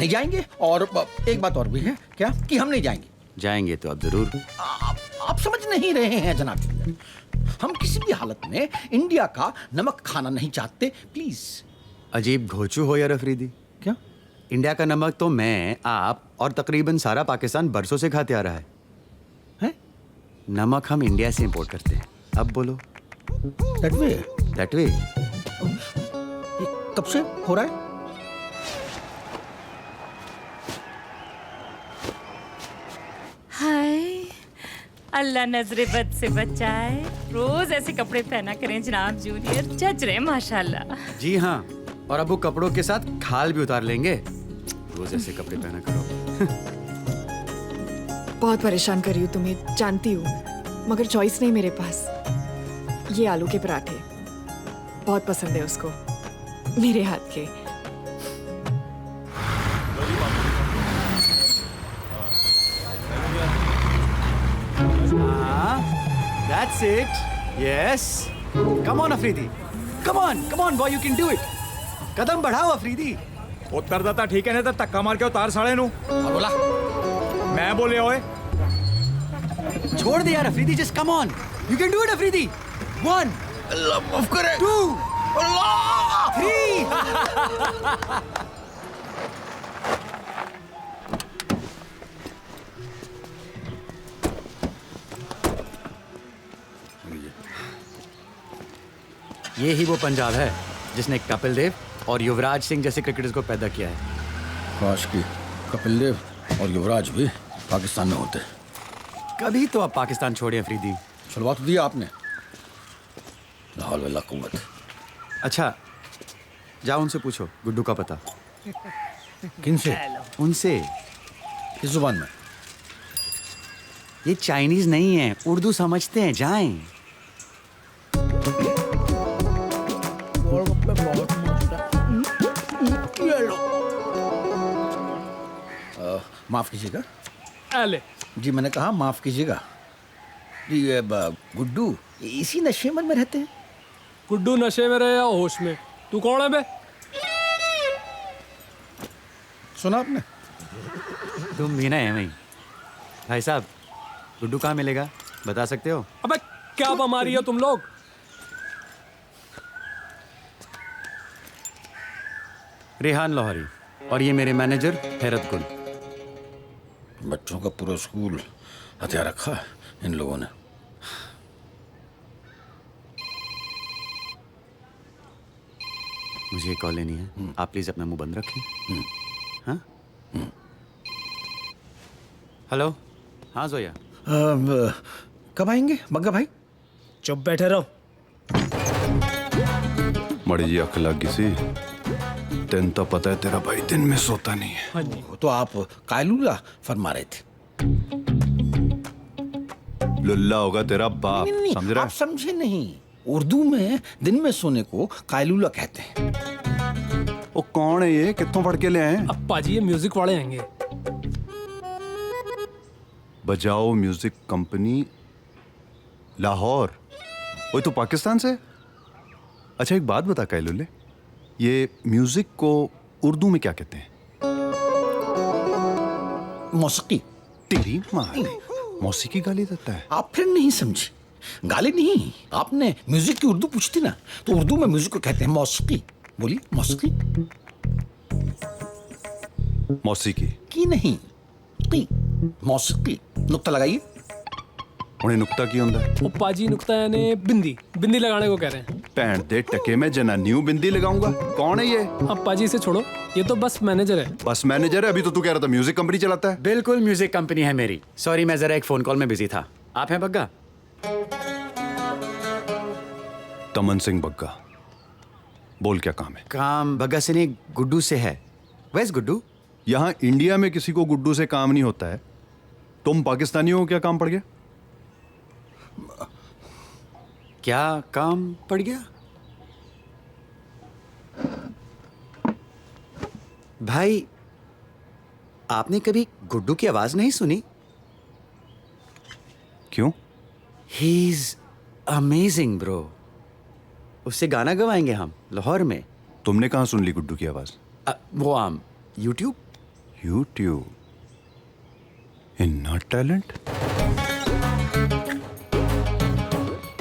P: जाएंगे। और एक बात और भी है क्या, कि हम नहीं जाएंगे।
D: जाएंगे तो अब जरूर।
P: आप समझ नहीं रहे हैं जनाब। हम किसी भी हालत में इंडिया का नमक खाना नहीं चाहते, प्लीज।
D: अजीब घोचू हो यार अफरीदी।
P: क्या?
D: इंडिया का नमक तो मैं, आप और तकरीबन सारा पाकिस्तान बरसों से खाते आ रहा है। नमक हम इंडिया से इंपोर्ट करते हैं। अब बोलो।
P: That way?
D: That way?
P: कब से हो रहा है?
K: हाय, अल्लाह नजरे बद से बचाए। रोज ऐसे कपड़े पहना करें जनाब जूनियर, जज रहे माशाल्लाह।
D: जी हाँ, और अब वो कपड़ों के साथ खाल भी उतार लेंगे। रोज ऐसे कपड़े पहना करो।
M: बहुत परेशान कर रही हूँ तुम्हें, जानती हूँ, मगर चॉइस नहीं मेरे पास। ये आलू के पराठे बहुत पसंद है उसको, मेरे हाथ के।
D: That's it. Yes. Come on Afridi. Come on boy, you can do it. कदम बढ़ाओ अफरीदी।
H: उत्तरदाता ठीक है, नहीं तो धक्का मार के उतार साले नू।
P: बोला
H: मैं बोले ओए।
D: छोड़ दे यार Afridi, just come on. You can do it Afridi. 1
P: अल्लाह माफ करे।
D: 2
P: अल्लाह
D: 3 ये ही वो पंजाब है जिसने कपिल देव और युवराज सिंह जैसे क्रिकेटर्स को पैदा किया है।
P: काश की कपिल देव और युवराज भी पाकिस्तान में होते।
D: कभी तो आप पाकिस्तान छोड़िए अफरीदी।
P: छुड़वा तो दिया आपने। लाहौल वला कुव्वत।
D: अच्छा, जाओ उनसे पूछो गुड्डू का पता।
P: किनसे?
D: उनसे।
P: किस जुबान में?
D: ये चाइनीज नहीं है, उर्दू समझते हैं, जाएं।
P: माफ कीजिएगा।
I: अले
P: जी मैंने कहा माफ कीजिएगा जी। गुड्डू इसी नशे में रहते हैं?
I: गुड्डू नशे में रहे या होश में? तू कौन है बे?
P: सुना आपने?
D: तुम भी ना है वही। भाई साहब, गुड्डू कहाँ मिलेगा, बता सकते हो?
I: अबे क्या बीमारी है तुम लोग?
D: रेहान लाहौरी, और ये मेरे मैनेजर हैरत गुल।
P: बच्चों का पूरा स्कूल हथियार रखा है इन लोगों ने।
D: मुझे कॉल लेनी है, आप प्लीज अपना मुंह बंद रखें। हाँ? हेलो, हाँ जोया।
P: कब आएंगे बग्गा भाई?
N: चुप बैठे रहो।
J: मड़ी जी अख लग गई सी। तेन तो पता है तेरा भाई दिन में सोता नहीं है।
P: हाँ जी। तो आप कायलूला फरमा रहे थे।
J: लुल्ला होगा तेरा बाप।
P: नहीं,
J: समझ रहा?
P: आप समझे नहीं। उर्दू में दिन में सोने को कायलूला कहते हैं।
J: ओ कौन है ये, कितों पढ़ के ले आए?
I: अप्पा जी ये म्यूजिक वाले आएंगे।
J: बजाओ म्यूजिक कंपनी लाहौर, वो तो पाकिस्तान से। अच्छा एक बात बता कैलुले, ये म्यूजिक को उर्दू में क्या कहते हैं?
P: मौसीकी।
J: तेरी माँ ने मौसीकी गाली देता है।
P: आप फिर नहीं समझे, गाली नहीं। आपने म्यूजिक की उर्दू पूछती ना, तो उर्दू में म्यूजिक को कहते हैं मौसीकी। बोलिए मौसीकी।
J: मौसीकी
P: की नहीं, की मौसीकी। नुक्ता लगाइए।
J: उन्हें नुक्ता की होता है?
I: अप्पा जी नुक्ता यानी बिंदी, बिंदी लगाने को कह रहे हैं।
J: पैंट दे टके में जनानियों बिंदी लगाऊंगा। कौन है ये?
I: अप्पा जी से छोड़ो, ये तो बस मैनेजर है।
J: बस मैनेजर है? अभी तो तू कह रहा था म्यूजिक कंपनी चलाता है।
D: बिल्कुल म्यूजिक कंपनी है मेरी। सॉरी मैं जरा एक फोन कॉल में बिजी था। आप हैं बग्गा?
J: तमन सिंह बग्गा, बोल क्या काम है?
D: काम बग्गा से नहीं, गुड्डू से है। वैस गुड्डू?
J: यहाँ इंडिया में किसी को गुड्डू से काम नहीं होता है। तुम पाकिस्तानियों को क्या काम पड़ गया?
D: क्या काम पड़ गया? भाई आपने कभी गुड्डू की आवाज नहीं सुनी?
J: क्यों?
D: He is amazing bro. उससे गाना गवाएंगे हम लाहौर में।
J: तुमने कहाँ सुन ली गुड्डू की आवाज?
D: वो आम यूट्यूब।
J: यूट्यूब? इतना टैलेंट?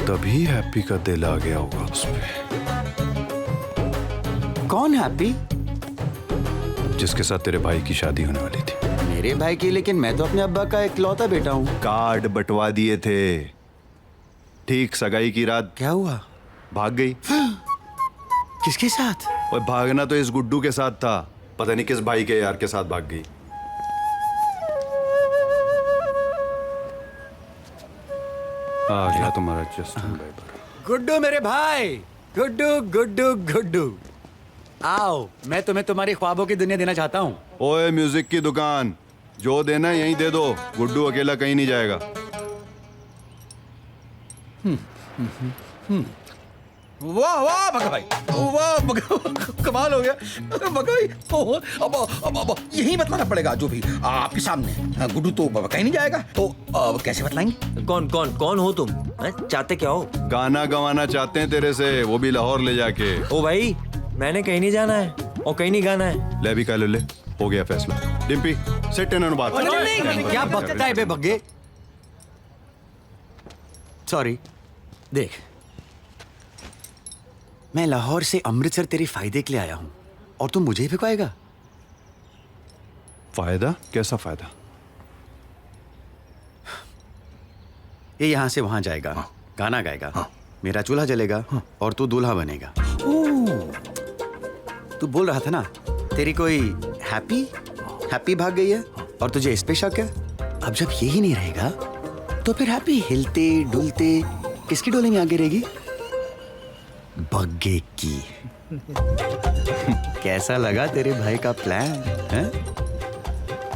J: तभी हैप्पी का दिल आ गया होगा उस पे।
D: कौन हैप्पी?
J: जिसके साथ तेरे भाई की शादी होने वाली थी।
D: मेरे भाई की? लेकिन मैं तो अपने अब्बा का इकलौता बेटा हूँ।
J: कार्ड बंटवा दिए थे। ठीक सगाई की रात
D: क्या हुआ?
J: भाग गई।
D: किसके साथ?
J: और भागना तो इस गुड्डू के साथ था, पता नहीं किस भाई के यार के साथ भाग गई। आ गया तुम्हारा जस्टिन बीबर।
D: गुड्डू मेरे भाई, गुड्डू गुड्डू गुड्डू, आओ मैं तुम्हें तुम्हारी ख्वाबों की दुनिया देना चाहता हूँ।
J: ओए म्यूजिक की दुकान, जो देना है यहीं दे दो। गुड्डू अकेला कहीं नहीं जाएगा।
P: वाह वाह भगा भाई, वाह भगा, कमाल हो गया भगा भाई। अब यही बताना पड़ेगा जो भी आपके सामने। गुड्डू तो कहीं नहीं जाएगा, तो कैसे बतलाएंगे?
O: कौन कौन कौन हो तुम? चाहते क्या हो?
J: गाना गवाना चाहते हैं तेरे से, वो भी लाहौर ले जाके।
O: ओ भाई मैंने कहीं नहीं जाना है और कहीं नहीं गाना है।
J: ले भी कह ले, हो गया फैसला। डिम्पी सेट इन बात।
D: क्या बकता है बे बग्गे? सॉरी, देख मैं लाहौर से अमृतसर तेरे फायदे के लिए आया हूं और तू मुझे ही भिगवाएगा?
J: फायदा? कैसा फायदा?
D: ये यहां से वहां जाएगा, गाना गाएगा, मेरा चूल्हा जलेगा और तू दूल्हा बनेगा। तू बोल रहा था ना तेरी कोई हैप्पी भाग गई है और तुझे इस पे शक है। अब जब ये ही नहीं रहेगा तो फिर हैप्पी हिलते डुलते किसकी डोले में आगे रहेगी? बग्गे की। कैसा लगा तेरे भाई का प्लान है?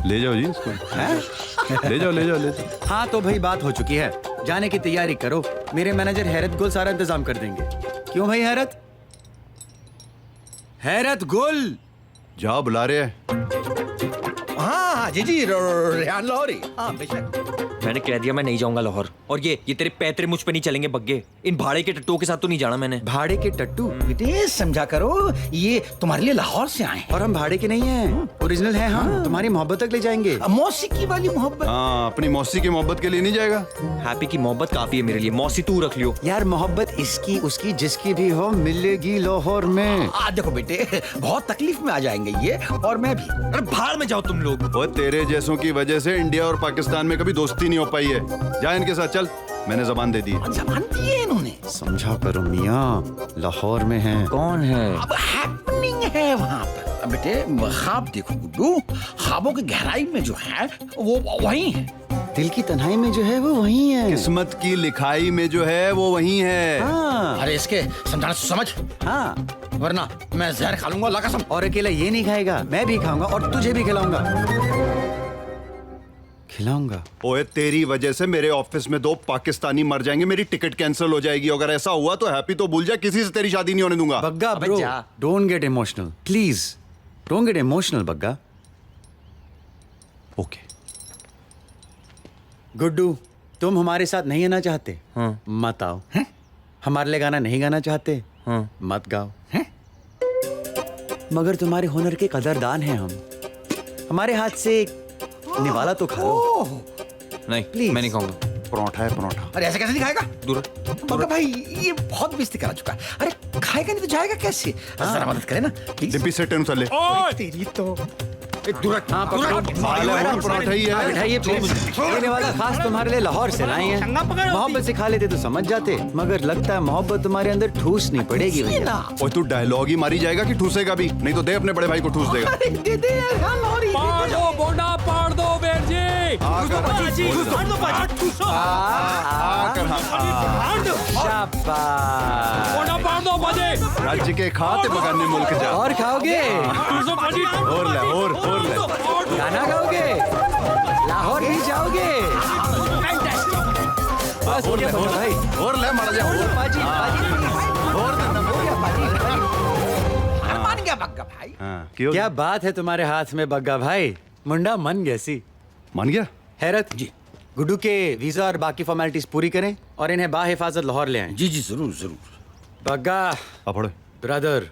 J: ले जाओ जी इसको। ले जाओ ले जाओ ले जाओ।
D: हाँ तो भाई बात हो चुकी है, जाने की तैयारी करो। मेरे मैनेजर हैरत गुल सारा इंतजाम कर देंगे। क्यों भाई हैरत? हैरत गुल
J: जाओ, बुला रहे हैं।
P: हाँ जी जी, रेहान लाहौरी। हाँ बेशक।
O: मैंने कह दिया मैं नहीं जाऊंगा लाहौर। और ये तेरे पैतरे मुझ पे नहीं चलेंगे बग्गे। इन भाड़े के टट्टुओं के साथ तो नहीं जाना मैंने।
D: भाड़े के टट्टू?
P: बेटे समझा करो, ये तुम्हारे लिए लाहौर से आए हैं।
D: और हम भाड़े के नहीं हैं, ओरिजिनल हैं हम। तुम्हारी मोहब्बत तक ले जाएंगे।
P: मौसीकी वाली मोहब्बत?
J: हाँ, अपनी मौसी की मोहब्बत के लिए नहीं जाएगा।
O: हैप्पी की मोहब्बत काफी है मेरे लिए, मौसी तू रख लियो।
D: यार मोहब्बत इसकी उसकी जिसकी भी हो मिलेगी लाहौर में।
P: देखो बेटे बहुत तकलीफ में आ जाएंगे ये और मैं भी।
O: अरे बाहर में जाओ तुम लोग।
J: और तेरे जैसों की वजह से इंडिया और पाकिस्तान में कभी दोस्ती नहीं हो पाई है। जा इनके साथ चल, मैंने जबान दे दी।
P: जबान दी है इन्होंने?
D: समझा करो मियाँ, लाहौर में है।
O: कौन है?
P: अब हैपनिंग है वहाँ पर। बेटे ख्वाब देखो गुड्डू, ख्वाबों की गहराई में जो है वो वही है।
D: दिल की तन्हाई में जो है वो वही है।
J: किस्मत की लिखाई में जो है वो वही है।
D: हाँ।
P: अरे इसके समझाना समझ।
D: हाँ
P: वरना मैं जहर खा लूंगा अल्लाह कसम।
D: और अकेला ये नहीं खाएगा, मैं भी खाऊंगा और तुझे भी खिलाऊंगा। खिलाऊंगा।
J: ओए तेरी वजह से मेरे ऑफिस में 2 पाकिस्तानी मर जाएंगे, मेरी टिकट कैंसिल हो जाएगी। अगर ऐसा हुआ तो हैप्पी तो भूल जा, किसी से तेरी शादी नहीं होने दूंगा।
D: Bagga bro, don't get emotional please, don't get emotional Bagga.
J: Okay
D: Guddu, तुम हमारे साथ नहीं आना चाहते? हाँ। मत आओ। हमारे लिए गाना नहीं गाना चाहते? हाँ। मत गाओ। मगर तुम्हारे हुनर के कदरदान हैं हम। हमारे हाथ से निवाला तो खा लो।
O: नहीं प्लीज, मैं नहीं खाऊंगा।
J: परोठा है परोठा।
P: अरे ऐसे कैसे नहीं खाएगा?
O: दूर
P: बग्गा भाई ये बहुत बेइज्जती करा चुका है। अरे खाएगा नहीं तो जाएगा कैसे? जरा मदद करे ना प्लीज।
J: डिब्बी से टेन चले।
P: तेरी तो
D: परोठा ही है। ये निवाला खास तुम्हारे लिए लाहौर से लाए हैं। मोहब्बत से खा लेते तो समझ जाते, मगर लगता है मोहब्बत तुम्हारे अंदर ठूस नहीं पड़ेगी भैया।
J: और तू डायलॉग ही मारी जाएगा कि ठूसेगा भी? नहीं तो दे अपने बड़े भाई को ठूस देगा।
I: पाड़ दो बोंडा, पाड़ दो बेर जी। बोंडा पाड़ दो बाजे।
J: राज्य के खाते बगाने मुल्क जा।
D: और खाओगे?
J: और ले और ले।
D: गाना गाओगे? लाहौर ही जाओगे?
J: और ले मर जा।
P: मान गया बग्गा भाई।
D: क्या बात है तुम्हारे हाथ में बग्गा भाई, मुंडा मन गैसी।
J: मान गया?
D: हैरत जी, गुड्डू के वीजा और बाकी फॉर्मेलिटीज पूरी करें और इन्हें बाहिफाजत लाहौर ले आएं।
P: जी जी जरूर जरूर।
D: Bagga brother,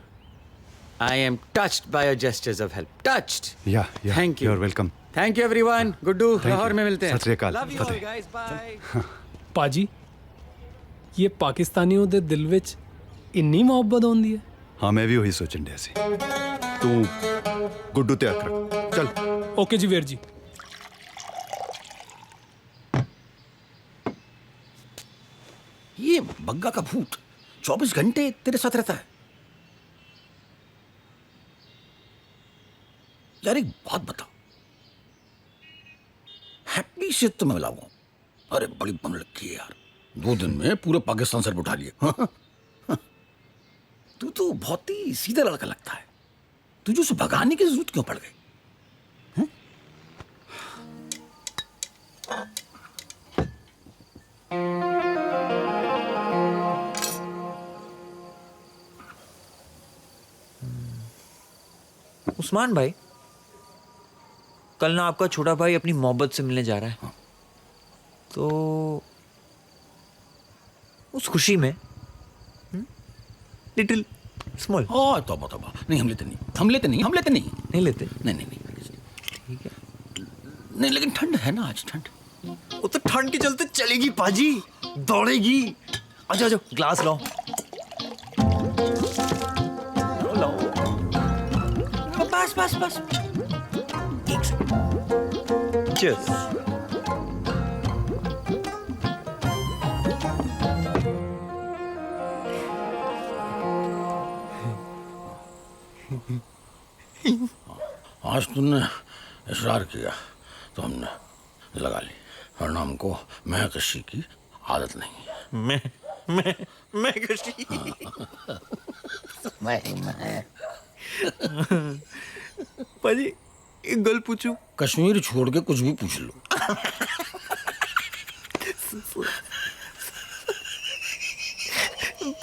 D: I am touched by your gestures of help. Touched.
J: Yeah.
D: Thank you.
J: You're welcome.
D: Thank you everyone. Guddu, Lahore में मिलते हैं।
J: सत श्री अकाल।
D: Love you all guys. Bye.
I: पाजी, ये पाकिस्तानियों दे दिल विच इन्नी मोहब्बत होंदी है।
J: हाँ मैं भी वही सोचन डया सी। तू गुड्डू ते अकर चल।
I: ओके जी वीर जी।
P: ये बग्गा का भूत 24 घंटे तेरे साथ रहता है। यार एक बात बता, हैप्पी से तो मैं मिलाऊंगा। अरे बड़ी बन रखी है यार, 2 दिन में पूरे पाकिस्तान सर पे उठा लिए। तू तो बहुत ही सीधा लड़का लगता है। तुझे उसे भगाने की जरूरत क्यों पड़ गई?
O: उस्मान भाई, कल ना आपका छोटा भाई अपनी मोहब्बत से मिलने जा रहा है। तो उस खुशी में लिटिल स्मॉल।
P: तौबा नहीं, हम लेते नहीं
O: लेते।
P: ठीक है। नहीं लेकिन ठंड है ना आज, ठंड।
O: वो तो ठंड के चलते चलेगी पाजी, दौड़ेगी। आ जाओ ग्लास लाओ।
P: बस
O: एक सेकंड। चीयर्स।
P: आज तुमने इशरार किया तो हमने लगा ली, वरना हमको महकशी की आदत नहीं है।
O: महकशी। पाजी एक गल पूछूं?
P: कश्मीर छोड़ के कुछ भी पूछ लो।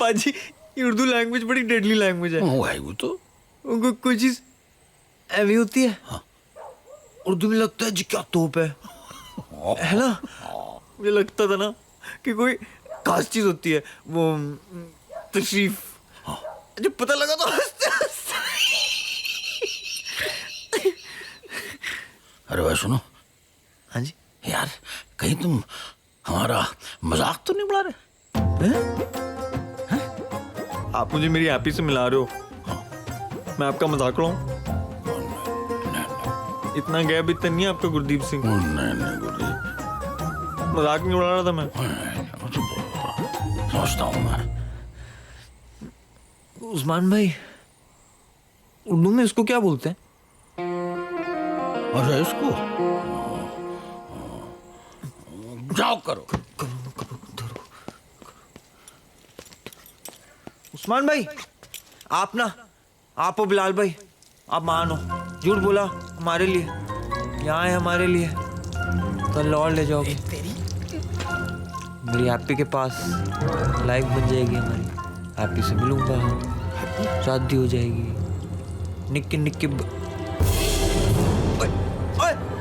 O: पाजी ये उर्दू लैंग्वेज बड़ी डेडली लैंग्वेज है।
P: वो है वो तो।
O: उनको कोई चीज ऐवी होती है। हाँ। उर्दू में लगता है जी क्या तोप है ना? मुझे लगता था ना कि कोई खास चीज होती है, वो तशरीफ। जब पता लगा तो
P: अरे भाई सुनो।
O: हाँ जी
P: यार, कहीं तुम हमारा मजाक तो नहीं उड़ा रहे?
O: आप मुझे मेरी हैप्पी से मिला रहे हो? मैं आपका मजाक उड़ाऊं? इतना गैप इतना नहीं है आपका गुरदीप सिंह।
P: नहीं गुरदीप,
O: मजाक नहीं उड़ा रहा था मैं।
P: समझता हूँ मैं।
O: उस्मान भाई, उर्दू में इसको क्या बोलते हैं?
P: अच्छा इसको जाओ करो।
O: उस्मान भाई, आप हो बिलाल भाई, आप मानो, झूठ बोला हमारे लिए, यहाँ है हमारे लिए। कल और ले जाओगे मेरी हैप्पी के पास, लाइफ बन जाएगी हमारी, हैप्पी से मिलूंगा, शादी हो जाएगी, निक्की निक्की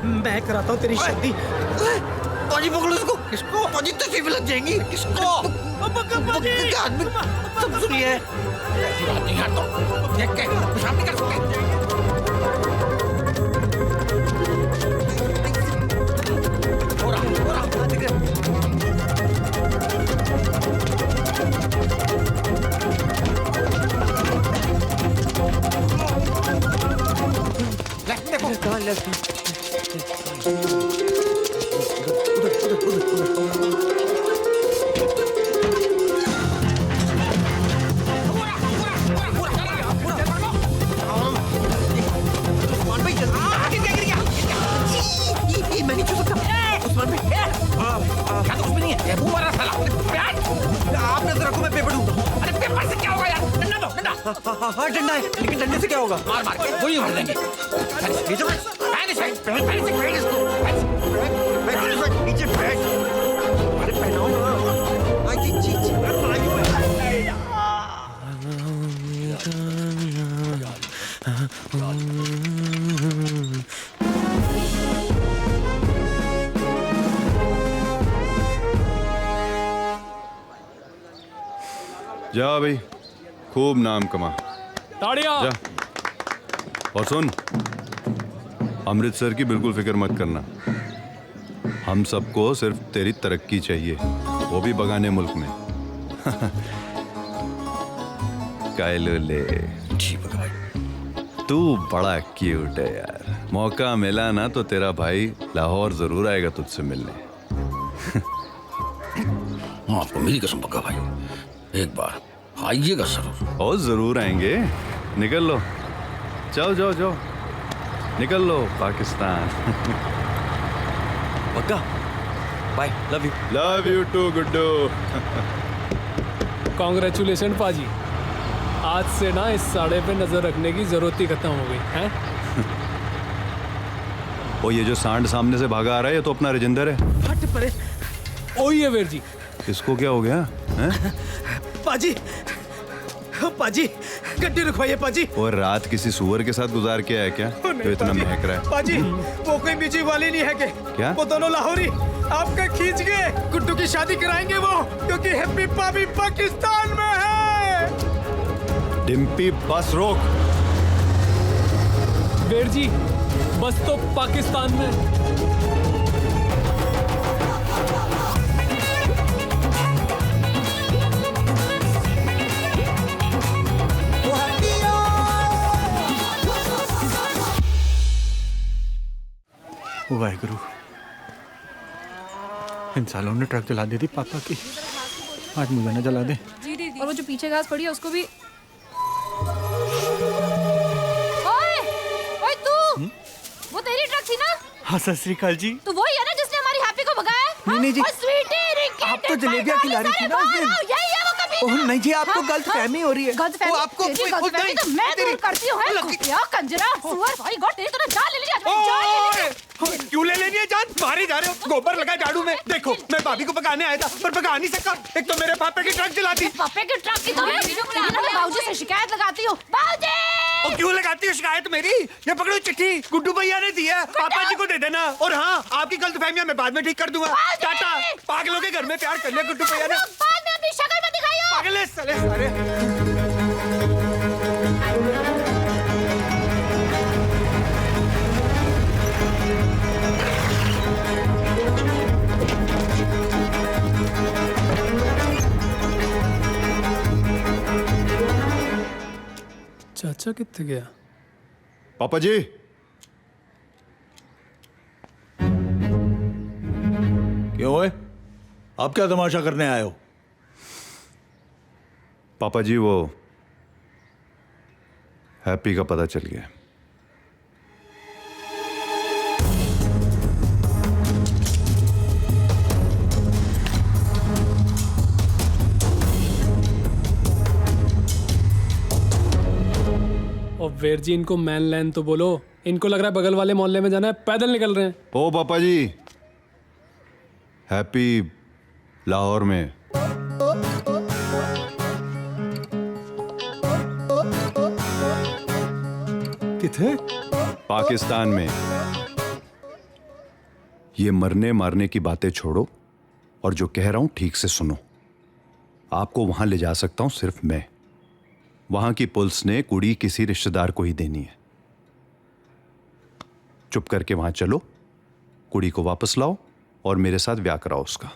N: मैं कराता हूँ तेरी शादी।
P: पाजी पकड़ो इसको। किसको? पाजी तस्वीर में लग जाएंगी। किसको? आदमी सब सुनिए। ऐसी बात नहीं करता। देख के पेशाब नहीं कर सकते।
O: हाँ डंडा है, लेकिन डंडे से क्या होगा?
P: मार मार के वही मार देंगे। नीचे बैठ। अरे पहनाओ ना। आई चीज
J: जा भाई, खूब नाम कमा।
I: ताड़िया।
J: जा। और सुन, अमृतसर की बिल्कुल फिक्र मत करना। हम सबको सिर्फ तेरी तरक्की चाहिए, वो भी बगाने मुल्क में। कायलोले, तू बड़ा क्यूट है यार। मौका मिला ना तो तेरा भाई लाहौर जरूर आएगा तुझसे मिलने।
P: आपको मेरी कसम पक्का भाई, एक बार आइएगा जरूर।
J: और जरूर आएंगे। निकल लो, जाओ जाओ जाओ, निकल लो पाकिस्तान।
O: पक्का bye,
J: love you too Guddu.
I: Congratulation पाजी, आज से ना इस साड़े पे नजर रखने की जरूरत ही खत्म हो गई है।
J: ओ ये जो सांड सामने से भागा आ रहा है, ये तो अपना राजेंद्र है।
N: हट परे।
I: ओ ये वीर जी,
J: इसको क्या हो गया है?
N: पाजी, पाजी गड्डी रुकवाइए पाजी।
J: और रात किसी सुअर के साथ गुजार के आया क्या तो इतना महक रहा है?
N: पाजी वो कोई बीजी वाली नहीं है के?
J: क्या?
N: वो दोनों लाहौरी आपका खींच गए। गुड्डू की शादी कराएंगे वो, क्योंकि हैप्पी पापी पाकिस्तान में है।
J: डिम्पी बस रोक।
I: वीर जी बस तो पाकिस्तान में।
D: वाहेगुरु, इन सालों ने ट्रक जला दी थी पापा की, आज मुझे न जला दे।
S: जी दीदी। और वो जो पीछे घास पड़ी है उसको भी।
F: ओए, ओए तू, वो तेरी ट्रक थी ना?
D: हाँ सत श्री अकाल जी।
F: तो वही है ना जिसने हमारी हैप्पी को भगाया?
D: नहीं जी,
F: आप
D: तो जलेबियाँ खिला रही थी ना उस दिन। ओह नहीं जी, आपको गलतफहमी हो रही है।
F: गलतफहमी?
D: आपको
F: गलतफहमी तो मैं दूर करती हूँ। क्या कंजरा सुअर, भाई गॉड तेरी तो ना जान ले ली, आज मैंने जान ले ली।
C: क्यों ले लेनी है जान? मारे जा रहे हो, गोबर लगा झाड़ू में। देखो मैं भाभी को पकाने आया था पर पका नहीं सका। एक तो मेरे पापे की ट्रक जलाती।
F: पापे की ट्रक की तो मैं बाबूजी से शिकायत लगाती हूँ। बाबूजी!
C: और क्यों लगाती हो शिकायत मेरी? ये पकड़ो चिट्ठी, गुड्डू भैया ने दी है, पापा जी को दे देना। और हाँ, आपकी गलतफहमियां मैं बाद में ठीक कर दूंगा। टाटा। पागलों के घर में प्यार कर लिया गुड्डू भैया ने।
F: बाद में अपनी शक्ल मत दिखाइयो।
C: पागल है साले सारे।
I: चाचा कितने गया?
J: पापा जी,
R: क्यों है? आप क्या तमाशा करने आए हो?
J: पापा जी वो हैप्पी का पता चल गया।
I: और वीर जी इनको मैन लैन तो बोलो, इनको लग रहा है बगल वाले मोहल्ले में जाना है, पैदल निकल रहे हैं।
J: ओ पापा जी, हैप्पी लाहौर में।
D: किथे?
J: पाकिस्तान में। ये मरने मारने की बातें छोड़ो और जो कह रहा हूं ठीक से सुनो। आपको वहां ले जा सकता हूं सिर्फ मैं। वहां की पुलिस ने कुड़ी किसी रिश्तेदार को ही देनी है। चुप करके वहां चलो, कुड़ी को वापस लाओ और मेरे साथ ब्याह कराओ उसका।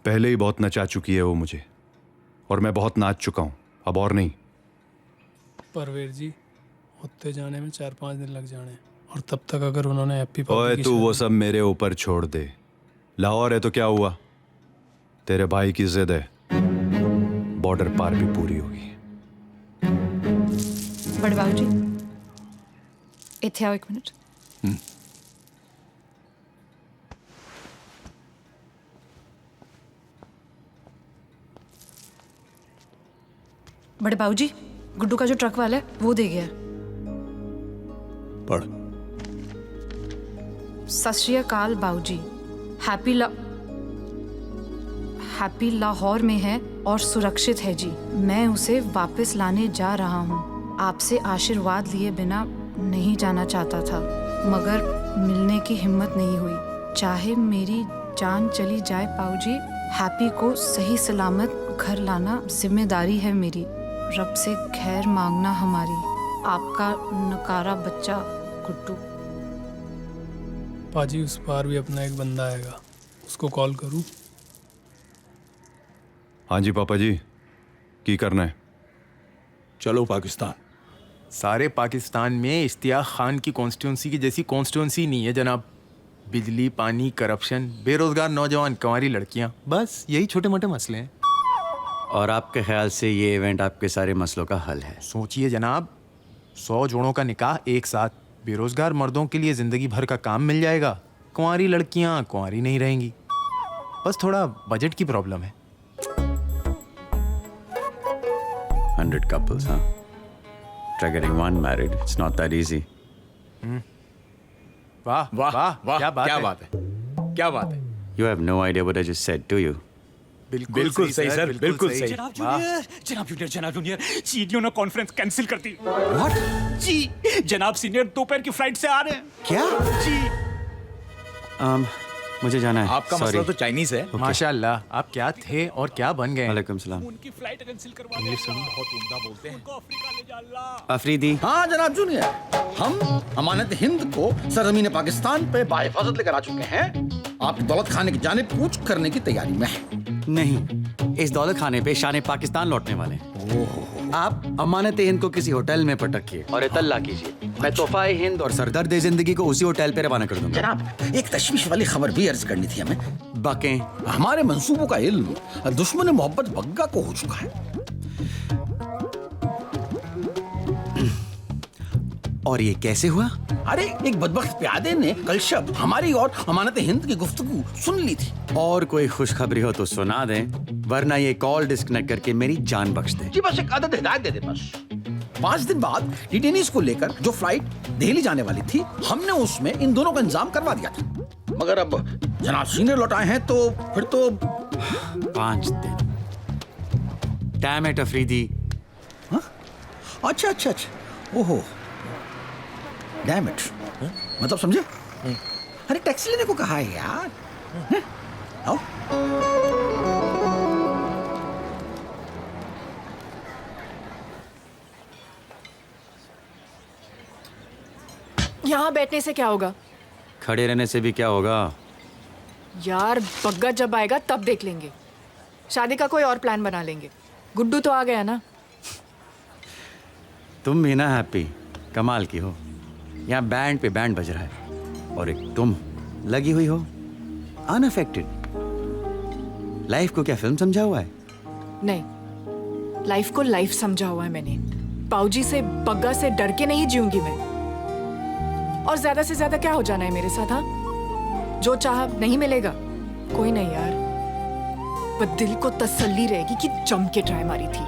J: पहले ही बहुत नचा चुकी है वो मुझे, और मैं बहुत नाच चुका हूं, अब और नहीं।
I: परवेर जी, होते जाने में 4-5 दिन लग जाने, और तब तक अगर उन्होंने हैप्पी
J: ओए तू वो सब मेरे ऊपर छोड़ दे। लाहौर है तो क्या हुआ, तेरे भाई की जिद है, बॉर्डर पार भी पूरी होगी।
M: बड़े बाबू जी, इथे आओ 1 मिनट। बड़े बाबू जी, गुड्डू का जो ट्रक वाला है वो दे गया है।
R: पढ़।
M: सत श्री अकाल बाबू जी, हैप्पी लाहौर में है और सुरक्षित है जी। मैं उसे वापस लाने जा रहा हूँ। आपसे आशीर्वाद लिए बिना नहीं जाना चाहता था, मगर मिलने की हिम्मत नहीं हुई। चाहे मेरी जान चली जाए बाबू जी, हैप्पी को सही सलामत घर लाना जिम्मेदारी है मेरी। रब से खैर मांगना हमारी। आपका नकारा बच्चा गुड्डू।
I: पाजी, उस पार भी अपना एक बंदा आएगा, उसको कॉल करूं?
J: हाँ जी पापा जी, की करना है?
R: चलो पाकिस्तान।
N: सारे पाकिस्तान में इश्तियाक खान की कॉन्स्टिट्यूंसी की जैसी कॉन्स्टिट्यूंसी नहीं है जनाब। बिजली, पानी, करप्शन, बेरोजगार नौजवान, कंवारी लड़कियां, बस यही छोटे मोटे मसले हैं।
D: और आपके ख्याल से ये इवेंट आपके सारे मसलों का हल है?
N: सोचिए जनाब, 100 जोड़ों का निकाह एक साथ, बेरोजगार मर्दों के लिए जिंदगी भर का काम मिल जाएगा, कुंवारी लड़कियां कुंवारी नहीं रहेंगी। बस थोड़ा बजट की प्रॉब्लम है।
D: 100 couples, huh? Try getting one married. It's not that easy.
N: वाह वाह वाह, क्या बात है, क्या बात है।
D: You have no idea what I just said, do you?
N: बिल्कुल सही सर, बिल्कुल सही।
G: जनाब जूनियर, सीनियर ने कॉन्फ्रेंस कैंसिल कर दी। What? जी, जनाब सीनियर दोपहर की फ्लाइट से आ रहे हैं।
D: क्या?
G: जी।
D: मुझे जाना है।
H: आपका मसला तो चाइनीज है।
N: माशाल्लाह, आप क्या थे और क्या बन गए।
D: वालेकुम सलाम।
G: उनकी फ्लाइट कैंसिल करवा दो। बहुत उम्दा बोलते हैं। उनको अफ्रीका ले जा अल्लाह।
D: अफरीदी।
P: हाँ जनाब जूनियर, हम अमानत हिंद को सरजमीन पाकिस्तान पे बाहिफाजत लेकर आ चुके हैं। आपकी दौलत खाने की जानिब कूच करने की तैयारी में है।
D: नहीं, इस दौलत खाने पे शान पाकिस्तान लौटने वाले हैं। आप अमानत हिंद को किसी होटल में पटकिए और इतला कीजिए। मैं तोहफा हिंद और सरदर्द जिंदगी को उसी होटल पे रवाना कर दूंगा।
P: जनाब, एक तशवीश वाली खबर भी अर्ज करनी थी हमें।
D: बाकें
P: हमारे मंसूबों का इल्म दुश्मन मोहब्बत बग्गा को हो चुका है।
D: और ये कैसे हुआ?
P: अरे, एक बदबख्त प्यादे ने कल शब हमारी और अमानत हिंद की गुफ्तगू सुन ली थी।
D: और कोई खुशखबरी हो तो सुना दें, वरना ये कॉल डिस्कनेक्ट करके मेरी जान बख्श दें।
P: जी बस एक आदत हिदायत दे दे बस। 5 दिन बाद डिटेनीज को लेकर जो फ्लाइट दिल्ली जाने वाली थी, हमने उसमें इन दोनों का इंतजाम करवा दिया था। मगर अब जनाब सीनियर लौटाए हैं तो फिर तो
D: 5 दिन। Damn it Afridi.
P: अच्छा अच्छा अच्छा, ओहो डैम इट, मतलब समझे? अरे टैक्सी लेने को कहा है यार। आओ।
M: यहाँ बैठने से क्या होगा?
D: खड़े रहने से भी क्या होगा?
M: यार बग्गा जब आएगा तब देख लेंगे। शादी का कोई और प्लान बना लेंगे। गुड्डू तो आ गया ना।
D: तुम भी ना हैप्पी, कमाल की हो। यहाँ बैंड पे बैंड बज रहा है और एक तुम लगी हुई हो अनअफेक्टेड। लाइफ को क्या फिल्म समझा हुआ है?
M: नहीं, लाइफ को लाइफ समझा हुआ है मैंने। पाऊजी से, बग्गा से डर के नहीं जीऊंगी मैं। और ज्यादा से ज्यादा क्या हो जाना है मेरे साथ? हाँ, जो चाहा नहीं मिलेगा। कोई नहीं यार, पर दिल को तसल्ली रहेगी कि जम के ट्राई मारी थी।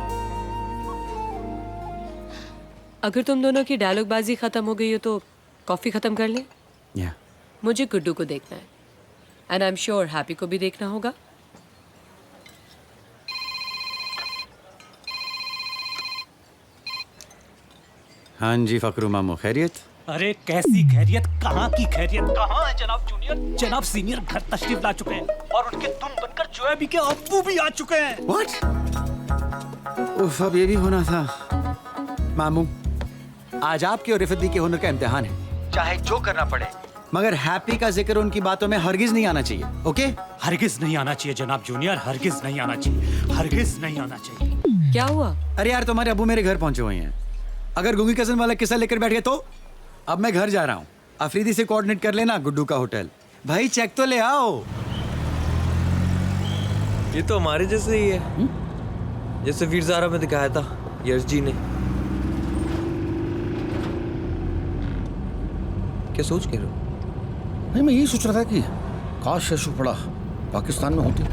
T: अगर तुम दोनों की डायलॉग बाजी खत्म हो गई हो तो कॉफी खत्म कर लें।
D: या
T: मुझे गुड्डू को देखना है। And I am sure happy को भी देखना होगा।
D: हाँ जी फकरू मामू, खैरियत?
G: अरे कैसी खैरियत, कहाँ की खैरियत, कहाँ है जनाब जूनियर? जनाब सीनियर घर तशरीफ ला चुके हैं और उनके तुम बनकर जोएबी के अब्बू भी आ चुके हैं।
D: What? उफ, अब ये भी होना था। मामू, आज आपके और रिफत दी के हुनर का इम्तिहान है, चाहे जो करना पड़े, मगर हैप्पी का जिक्र उनकी बातों में हरगिज नहीं आना चाहिए, ओके?
G: हरगिज नहीं आना चाहिए जनाब जूनियर, हरगिज नहीं आना चाहिए, हरगिज नहीं आना चाहिए।
T: क्या हुआ?
D: अरे यार, तुम्हारे अब्बू मेरे घर पहुंचे हुए हैं। अगर गूंगी कजन वाला किस्सा लेकर बैठ गए तो अब मैं घर जा रहा हूँ। अफरीदी से कोऑर्डिनेट कर लेना गुड्डू का होटल। भाई चेक तो ले आओ।
O: ये तो हमारे जैसे ही है, जैसे वीर ज़ारा में दिखाया था यश जी ने। क्या सोच कह रहे हो?
P: नहीं, मैं यही सोच रहा था कि काश यशु पड़ा पाकिस्तान में होती।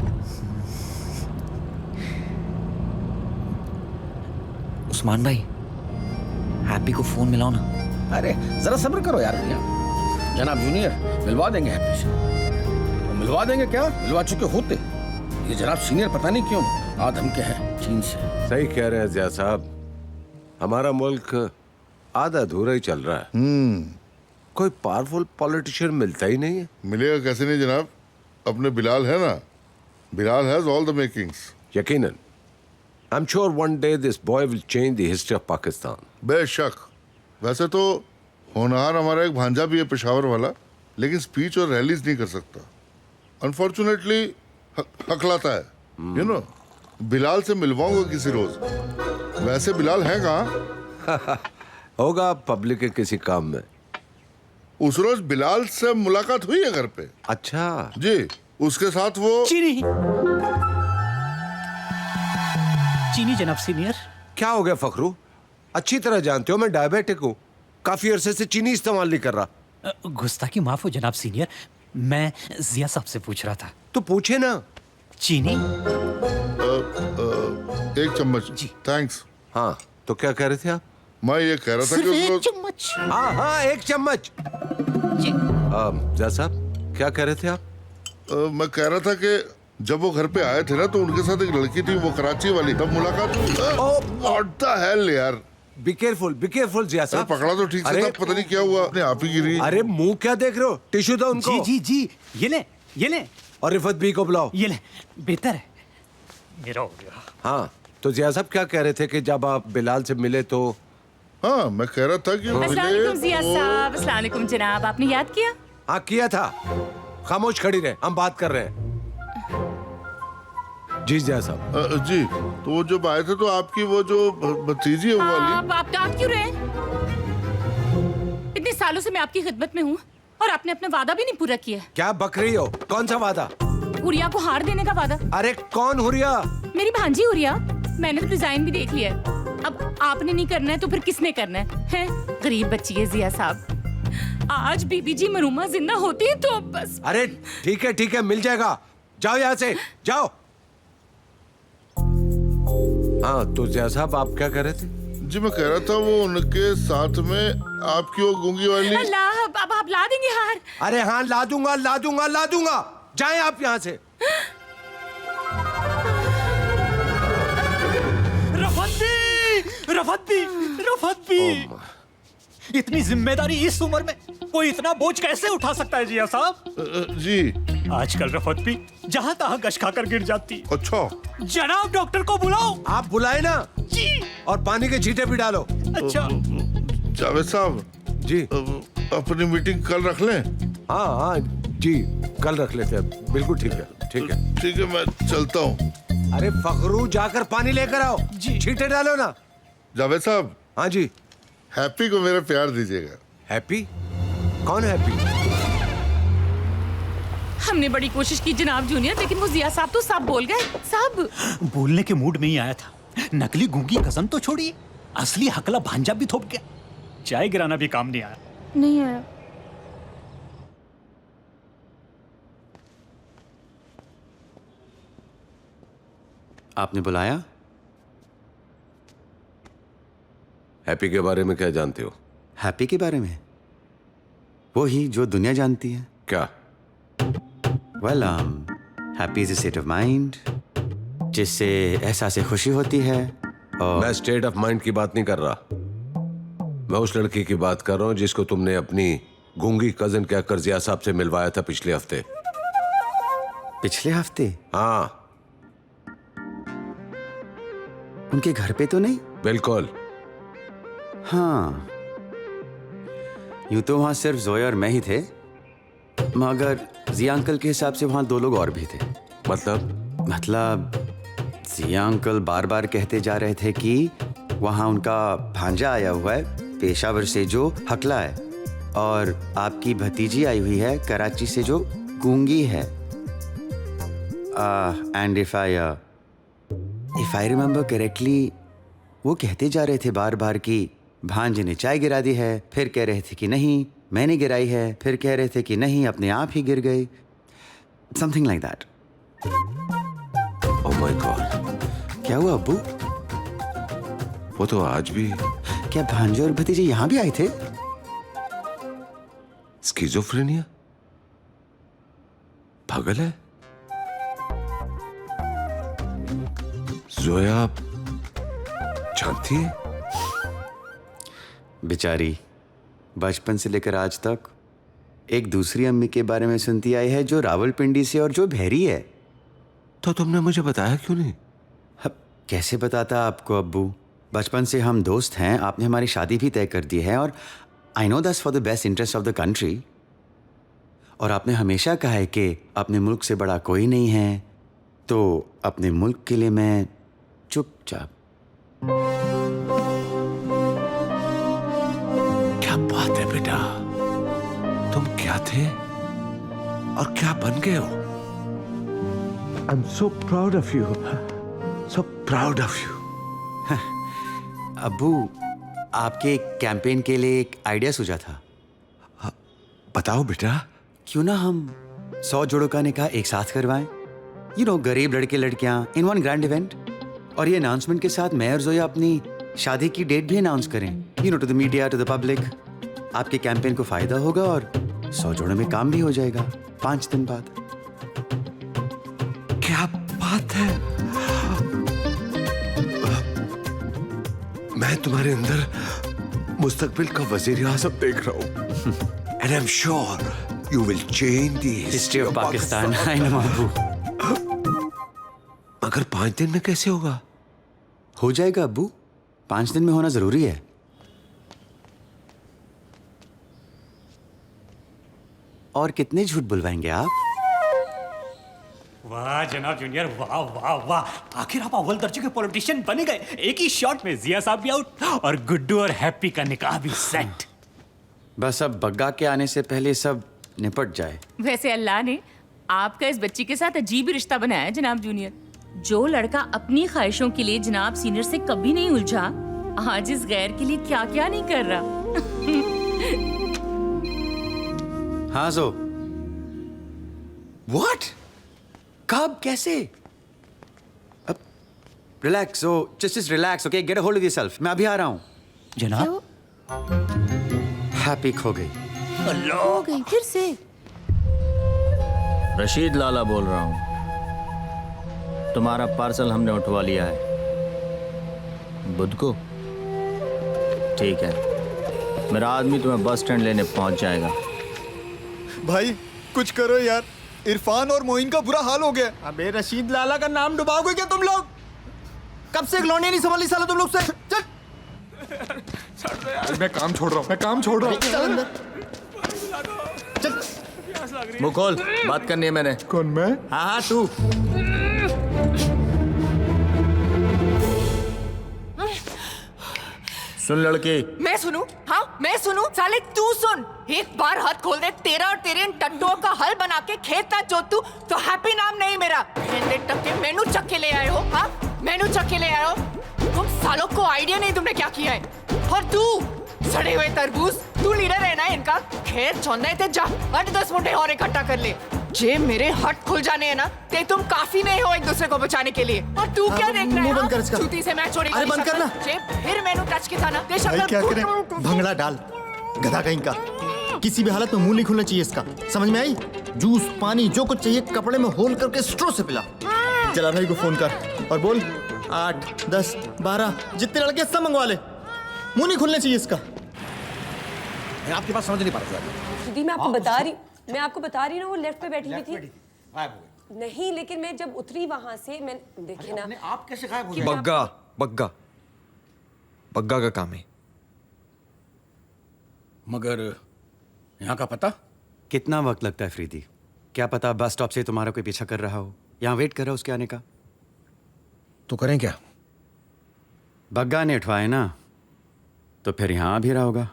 O: उस्मान भाई, हैप्पी को फोन मिलाओ ना।
P: अरे जरा सब्र करो यार भैया, जनाब जूनियर मिलवा देंगे हैप्पी से। वो मिलवा देंगे क्या, मिलवा चुके होते। ये जनाब सीनियर पता नहीं क्यों आदम के हैं चीन से।
B: सही कह रहे हैं जिया साहब, हमारा मुल्क आधा अधूरा ही चल रहा है। कोई पावरफुल पॉलिटिशियन मिलता ही नहीं है।
U: मिलेगा कैसे नहीं जनाब, अपने बिलाल है ना, Bilal has all the makings.
B: यकीनन, I am sure one day this boy will change the history of Pakistan.
U: बेशक। वैसे तो होनहार हमारा एक भांजा भी है पेशावर वाला, लेकिन स्पीच और रैलीज नहीं कर सकता। अनफॉर्चुनेटली हकलाता है, यू नो। बिलाल से मिलवाऊंगा किसी रोज। वैसे बिलाल है कहाँ?
B: होगा पब्लिक के किसी काम में।
U: उस रोज बिलाल से मुलाकात हुई है घर पे।
B: अच्छा
U: जी, उसके साथ वो
G: चीनी जनाब सीनियर।
B: क्या हो गया फखरू? अच्छी तरह जानते हो मैं डायबिटिक हूँ, काफी अरसे से चीनी इस्तेमाल नहीं कर रहा।
G: गुस्ताखी माफ हो जनाब सीनियर, मैं जिया साहब से पूछ रहा था।
B: तो पूछे ना।
G: चीनी
U: एक चम्मच जी। थैंक्स।
B: हाँ, तो क्या कह रहे थे आप?
U: मैं ये कह रहा था कि
B: एक चम्मच। हाँ हाँ, एक चम्मच जी। जिया साहब क्या कह रहे थे आप?
U: मैं कह रहा था कि जब वो घर पे आए थे ना, तो उनके साथ एक लड़की थी, वो कराची वाली, तब मुलाकात हुई। व्हाट द हेल यार।
B: बी केयरफुल जिया साहब।
U: पकड़ा तो ठीक से, तब पता नहीं क्या हुआ, अपने आप ही गिरी।
B: अरे मुंह क्या देख रहे हो, टिश्यू दो उनको।
G: जी जी जी, ये ले।
B: और रिफत बी को बुलाओ।
G: ये ले, बेहतर है, मेरा हो गया।
B: हाँ, तो जिया साहब क्या कह रहे थे कि जब आप बिलाल से मिले तो?
U: हाँ, मैं कह रहा था कि
K: अस्सलाम वालेकुम जिया साहब। अस्सलाम वालेकुम जनाब, आपने याद किया?
B: हाँ किया था। खामोश खड़ी रहे, हम बात कर रहे हैं। जी जिया साहब।
U: जी, तो वो जब आए थे तो आपकी वो जो भतीजी है वो वाली।
K: आप डांट क्यों रहे हैं? इतने सालों से मैं आपकी खिदमत में हूँ और आपने अपना वादा भी नहीं पूरा किया।
B: क्या बक रही हो? कौन सा वादा?
K: हुरिया को हार देने का वादा।
B: अरे कौन हुरिया?
K: मेरी भांजी हुरिया। मैंने तो डिजाइन भी देख लिया है। अब आपने नहीं करना है तो फिर किसने करना है? गरीब बच्ची है जिया साहब। आज बीबी जी मरूमा जिंदा होती तो बस।
B: अरे ठीक है, मिल जाएगा। जाओ यहाँ से, जाओ। हाँ, तो जिया साहब आप क्या कह रहे थे?
U: जी, मैं कह रहा था वो उनके साथ में आपकी वो गूंगी वाली।
K: अल्लाह, अब आप ला देंगे हार?
B: अरे हाँ, ला दूंगा। जाएं आप यहाँ से।
G: रफत भी। इतनी जिम्मेदारी इस उम्र में कोई इतना बोझ कैसे उठा सकता है जिया साहब?
U: जी,
G: आजकल रफत भी जहाँ तहाँ गश खाकर गिर जाती।
U: अच्छा।
G: जनाब डॉक्टर को बुलाओ।
B: आप बुलाए ना
G: जी।
B: और पानी के छींटे भी डालो।
G: अच्छा।
U: जावेद साहब
B: जी,
U: अपनी मीटिंग कल रख लें?
B: हाँ जी, कल रख लेते हैं। बिल्कुल ठीक है,
U: मैं चलता हूँ।
B: अरे फखरू, जाकर पानी लेकर आओ जी। छींटे डालो ना।
U: जावेद साहब।
B: हाँ जी।
U: हैप्पी को मेरा प्यार दीजिएगा।
B: हैप्पी? कौन हैप्पी?
K: हमने बड़ी कोशिश की जनाब जूनियर, लेकिन वो जिया साहब तो सब बोल गए। सब
G: बोलने के मूड में ही आया था। नकली गूंगी कसम तो छोड़िए, असली हकला भांजा भी थोप गया। चाय गिराना भी काम नहीं आया।
K: नहीं आया।
D: आपने बुलाया?
B: हैप्पी के बारे में क्या जानते हो?
D: हैप्पी के बारे में? वो ही जो दुनिया जानती है।
B: क्या?
D: Well happy is a state of mind जिससे एहसास खुशी होती है। और
B: मैं स्टेट ऑफ माइंड की बात नहीं कर रहा, मैं उस लड़की की बात कर रहा हूँ जिसको तुमने अपनी गूंगी कजन के कर्जिया साहब से मिलवाया था पिछले हफ्ते।
D: पिछले हफ्ते?
B: हाँ।
D: उनके घर पे तो नहीं?
B: बिल्कुल।
D: हाँ, यूं तो वहां सिर्फ जोया और मैं ही थे, मगर जिया अंकल के हिसाब से वहां 2 लोग और भी थे। मतलब जिया अंकल बार बार कहते जा रहे थे कि वहां उनका भांजा आया हुआ है पेशावर से जो हकला है, और आपकी भतीजी आई हुई है कराची से जो गूंगी है। And if I remember correctly, वो कहते जा रहे थे बार बार कि भांजे ने चाय गिरा दी है, फिर कह रहे थे कि नहीं मैंने गिराई है, फिर कह रहे थे कि नहीं अपने आप ही गिर गई, something like that.
B: Oh my God.
D: क्या हुआ अब्बू?
B: वो तो आज भी।
D: क्या भांजे और भतीजे यहां भी आए थे?
B: स्किज़ोफ्रेनिया? पागल है? जोया जानती है?
D: बेचारी बचपन से लेकर आज तक एक दूसरी अम्मी के बारे में सुनती आई है जो रावलपिंडी से और जो बहरी है।
B: तो तुमने मुझे बताया क्यों नहीं?
D: कैसे बताता आपको अब्बू, बचपन से हम दोस्त हैं, आपने हमारी शादी भी तय कर दी है, और I know that's for the best interest of the country. और आपने हमेशा कहा है कि अपने मुल्क से बड़ा कोई नहीं है, तो अपने मुल्क के लिए मैं चुपचाप।
B: क्या बात है बेटा, तुम क्या थे और क्या बन गए हो? I am so proud of you, so proud of you.
D: अब्बू, आपके कैंपेन के लिए एक आइडिया सूझा था।
B: बताओ बेटा।
D: क्यों ना हम 100 जोड़ों का निकाह एक साथ करवाएं, यू नो, गरीब लड़के लड़कियां इन वन ग्रैंड इवेंट। और ये अनाउंसमेंट के साथ मैं और जोया अपनी शादी की डेट भी अनाउंस करें, you know, to the media, to the public. आपके कैंपेन को फायदा होगा और 100 जोड़ों में काम भी हो जाएगा 5 दिन बाद।
B: क्या बात है, मैं तुम्हारे अंदर मुस्तकबिल का वजीर आज़म देख रहा हूं। And I am sure you will change the
D: history of Pakistan. I know अब्बू।
B: मगर 5 दिन में कैसे होगा?
D: हो जाएगा अब्बू, 5 दिन में होना जरूरी है। और कितने झूठ बुलवाएंगे आप?
G: वाह जनाब जूनियर, वाह वाह वाह, आखिर आप अव्वल दर्जे के पॉलिटिशियन बन गए। एक ही शॉट में जिया साहब भी आउट और गुड्डू और हैप्पी का निकाह भी सेट।
D: बस अब बग्गा के आने से पहले सब निपट जाए।
K: वैसे अल्लाह ने आपका इस बच्ची के साथ अजीब रिश्ता बनाया है जनाब जूनियर। जो लड़का अपनी ख्वाहिशों के लिए जनाब सीनियर से कभी नहीं उलझा, आज इस गैर के लिए क्या क्या नहीं कर रहा।
D: हाँ जो व्हाट, कब, कैसे? अब relax, just relax, okay, get a hold of yourself. मैं अभी आ रहा हूँ।
T: जनाब,
D: हैप्पी खो गई।
T: हो गई फिर से?
Q: रशीद लाला बोल रहा हूँ, तुम्हारा पार्सल हमने उठवा लिया है। बुध को? ठीक है, मेरा आदमी तुम्हें बस स्टैंड लेने पहुंच जाएगा।
N: भाई कुछ करो यार, इरफान और मोइन का बुरा हाल हो गया। अबे रशीद लाला का नाम डुबाओगे क्या तुम लोग? कब से लौंडे नहीं संभाली साला तुम लोग से? चल
L: मैं काम छोड़ रहा हूँ, मैं काम छोड़ रहा हूँ।
N: चल अंदर।
Q: मुंह खोल, बात करनी है मैंने।
L: कौन, मैं?
N: हाँ हाँ तू।
Q: सुन लड़की।
S: मैं सुनूं? हाँ मैं सुनूं? साले तू सुन, एक बार हाथ खोल दे तेरा और तेरे इन टट्टुओं का हल बना के खेत ना जोतू तो हैप्पी नाम नहीं मेरा। टक्के मेनू चक के ले आए हो? हाँ मेनू चक के ले आए हो? तुम सालों को आइडिया नहीं तुमने क्या किया है। और तू सड़े हुए तरबूज, तू लीडर है ना इनका। खेत चौंदा है जा 8-10 मुंडे और इकट्ठा कर ले। जे मेरे हट खुल जाने हैं ना, ते तुम काफी नहीं हो एक दूसरे को बचाने के लिए। और तू क्या देख रहा है?
N: बंद कर इसका।
S: चूती से मैं छोड़ी।
N: अरे बंद करना।
S: जे फिर मैनू टच किया था ना,
N: भाई क्या करें, भंगड़ा डाल, गधा कहीं का।
A: किसी भी हालत में मुंह नहीं खुलना चाहिए इसका, समझ में आई? जूस पानी जो कुछ चाहिए कपड़े में होल करके स्ट्रो से पिला। जला भाई को फोन कर और बोल 8, 10, 12 जितने लड़के सब मंगवा ले, मुंह नहीं खुलना चाहिए इसका।
P: आपके पास समझ नहीं पा रहा।
T: दीदी मैं आपको बता रही ना, वो लेफ्ट पे बैठी हुई थी। नहीं, लेकिन मैं जब उतरी वहां से मैं देखे ना।
P: आप कैसे गायब हो गए?
C: बग्गा बग्गा बग्गा का काम है।
P: मगर यहाँ का पता?
D: कितना वक्त लगता है फ्रीदी? क्या पता बस स्टॉप से तुम्हारा कोई पीछा कर रहा हो, यहाँ वेट कर रहा हो उसके आने का।
P: तो करें क्या?
D: बग्गा ने उठवाए ना, तो फिर यहाँ आ भी रहा होगा।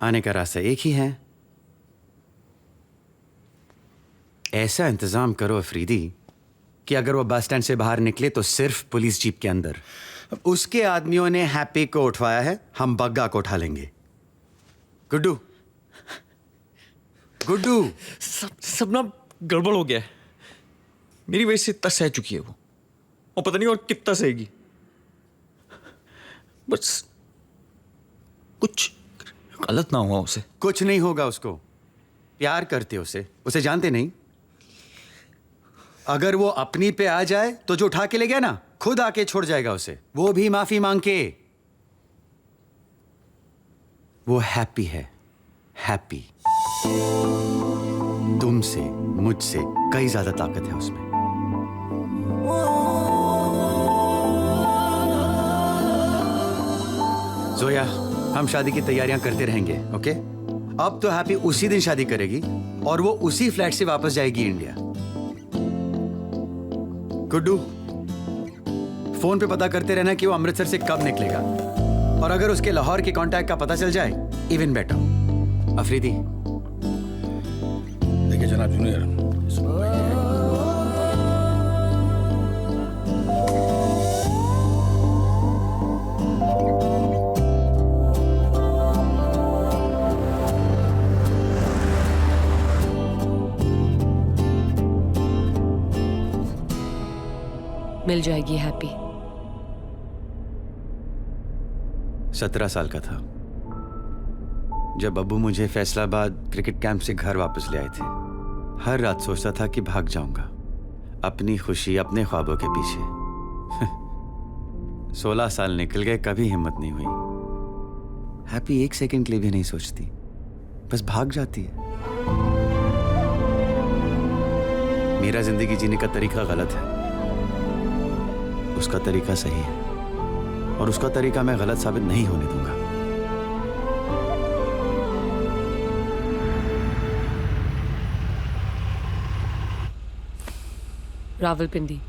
D: आने का रास्ता एक ही है। ऐसा इंतजाम करो अफरीदी कि अगर वो बस स्टैंड से बाहर निकले तो सिर्फ पुलिस जीप के अंदर। उसके आदमियों ने हैप्पी को उठवाया है, हम बग्गा को उठा लेंगे। गुड्डू गुड्डू
C: सब ना गड़बड़ हो गया है। मेरी वजह से इतना सह चुकी है वो, और पता नहीं और कितना सहेगी। बस कुछ गलत ना हुआ उसे।
D: कुछ नहीं होगा, उसको प्यार करते उसे जानते नहीं। अगर वो अपनी पे आ जाए तो जो उठा के ले गया ना, खुद आके छोड़ जाएगा उसे, वो भी माफी मांग के। वो हैप्पी है, हैप्पी। तुमसे मुझसे कई ज्यादा ताकत है उसमें। जोया, हम शादी की तैयारियां करते रहेंगे, ओके? अब तो हैप्पी उसी दिन शादी करेगी और वो उसी फ्लैट से वापस जाएगी इंडिया। गुड्डू, फोन पे पता करते रहना कि वो अमृतसर से कब निकलेगा, और अगर उसके लाहौर के कांटेक्ट का पता चल जाए इवन बेटर। अफरीदी।
P: देखिए जनाब जूनियर,
T: मिल जाएगी हैप्पी।
D: 17 साल का था जब अब्बू मुझे फैसलाबाद क्रिकेट कैंप से घर वापस ले आए थे। हर रात सोचता था कि भाग जाऊंगा अपनी खुशी, अपने ख्वाबों के पीछे। 16 साल निकल गए, कभी हिम्मत नहीं हुई। हैप्पी एक सेकंड के लिए भी नहीं सोचती, बस भाग जाती है। मेरा जिंदगी जीने का तरीका गलत है, उसका तरीका सही है, और उसका तरीका मैं गलत साबित नहीं होने दूंगा।
T: रावलपिंडी।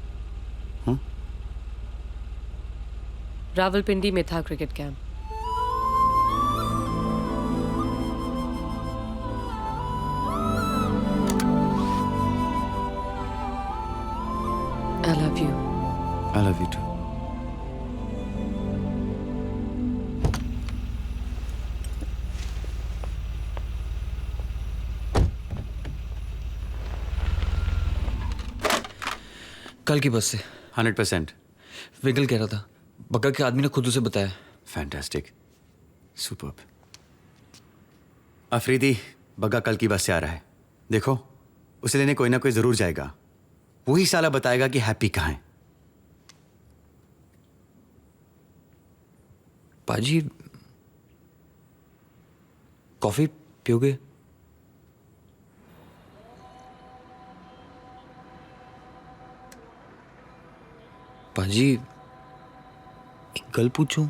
T: रावलपिंडी में था cricket camp. I love you.
D: I love you too.
C: कल की बस से
D: 100%।
C: विगल कह रहा था, बग्गा के आदमी ने खुद उसे बताया।
D: Fantastic, superb. अफरीदी, बग्गा कल की बस से आ रहा है। देखो, उसे लेने कोई ना कोई जरूर जाएगा। वही साला बताएगा कि हैप्पी कहाँ है।
C: पाजी, कॉफी पियोगे? पाजी, एक गल पूछूं?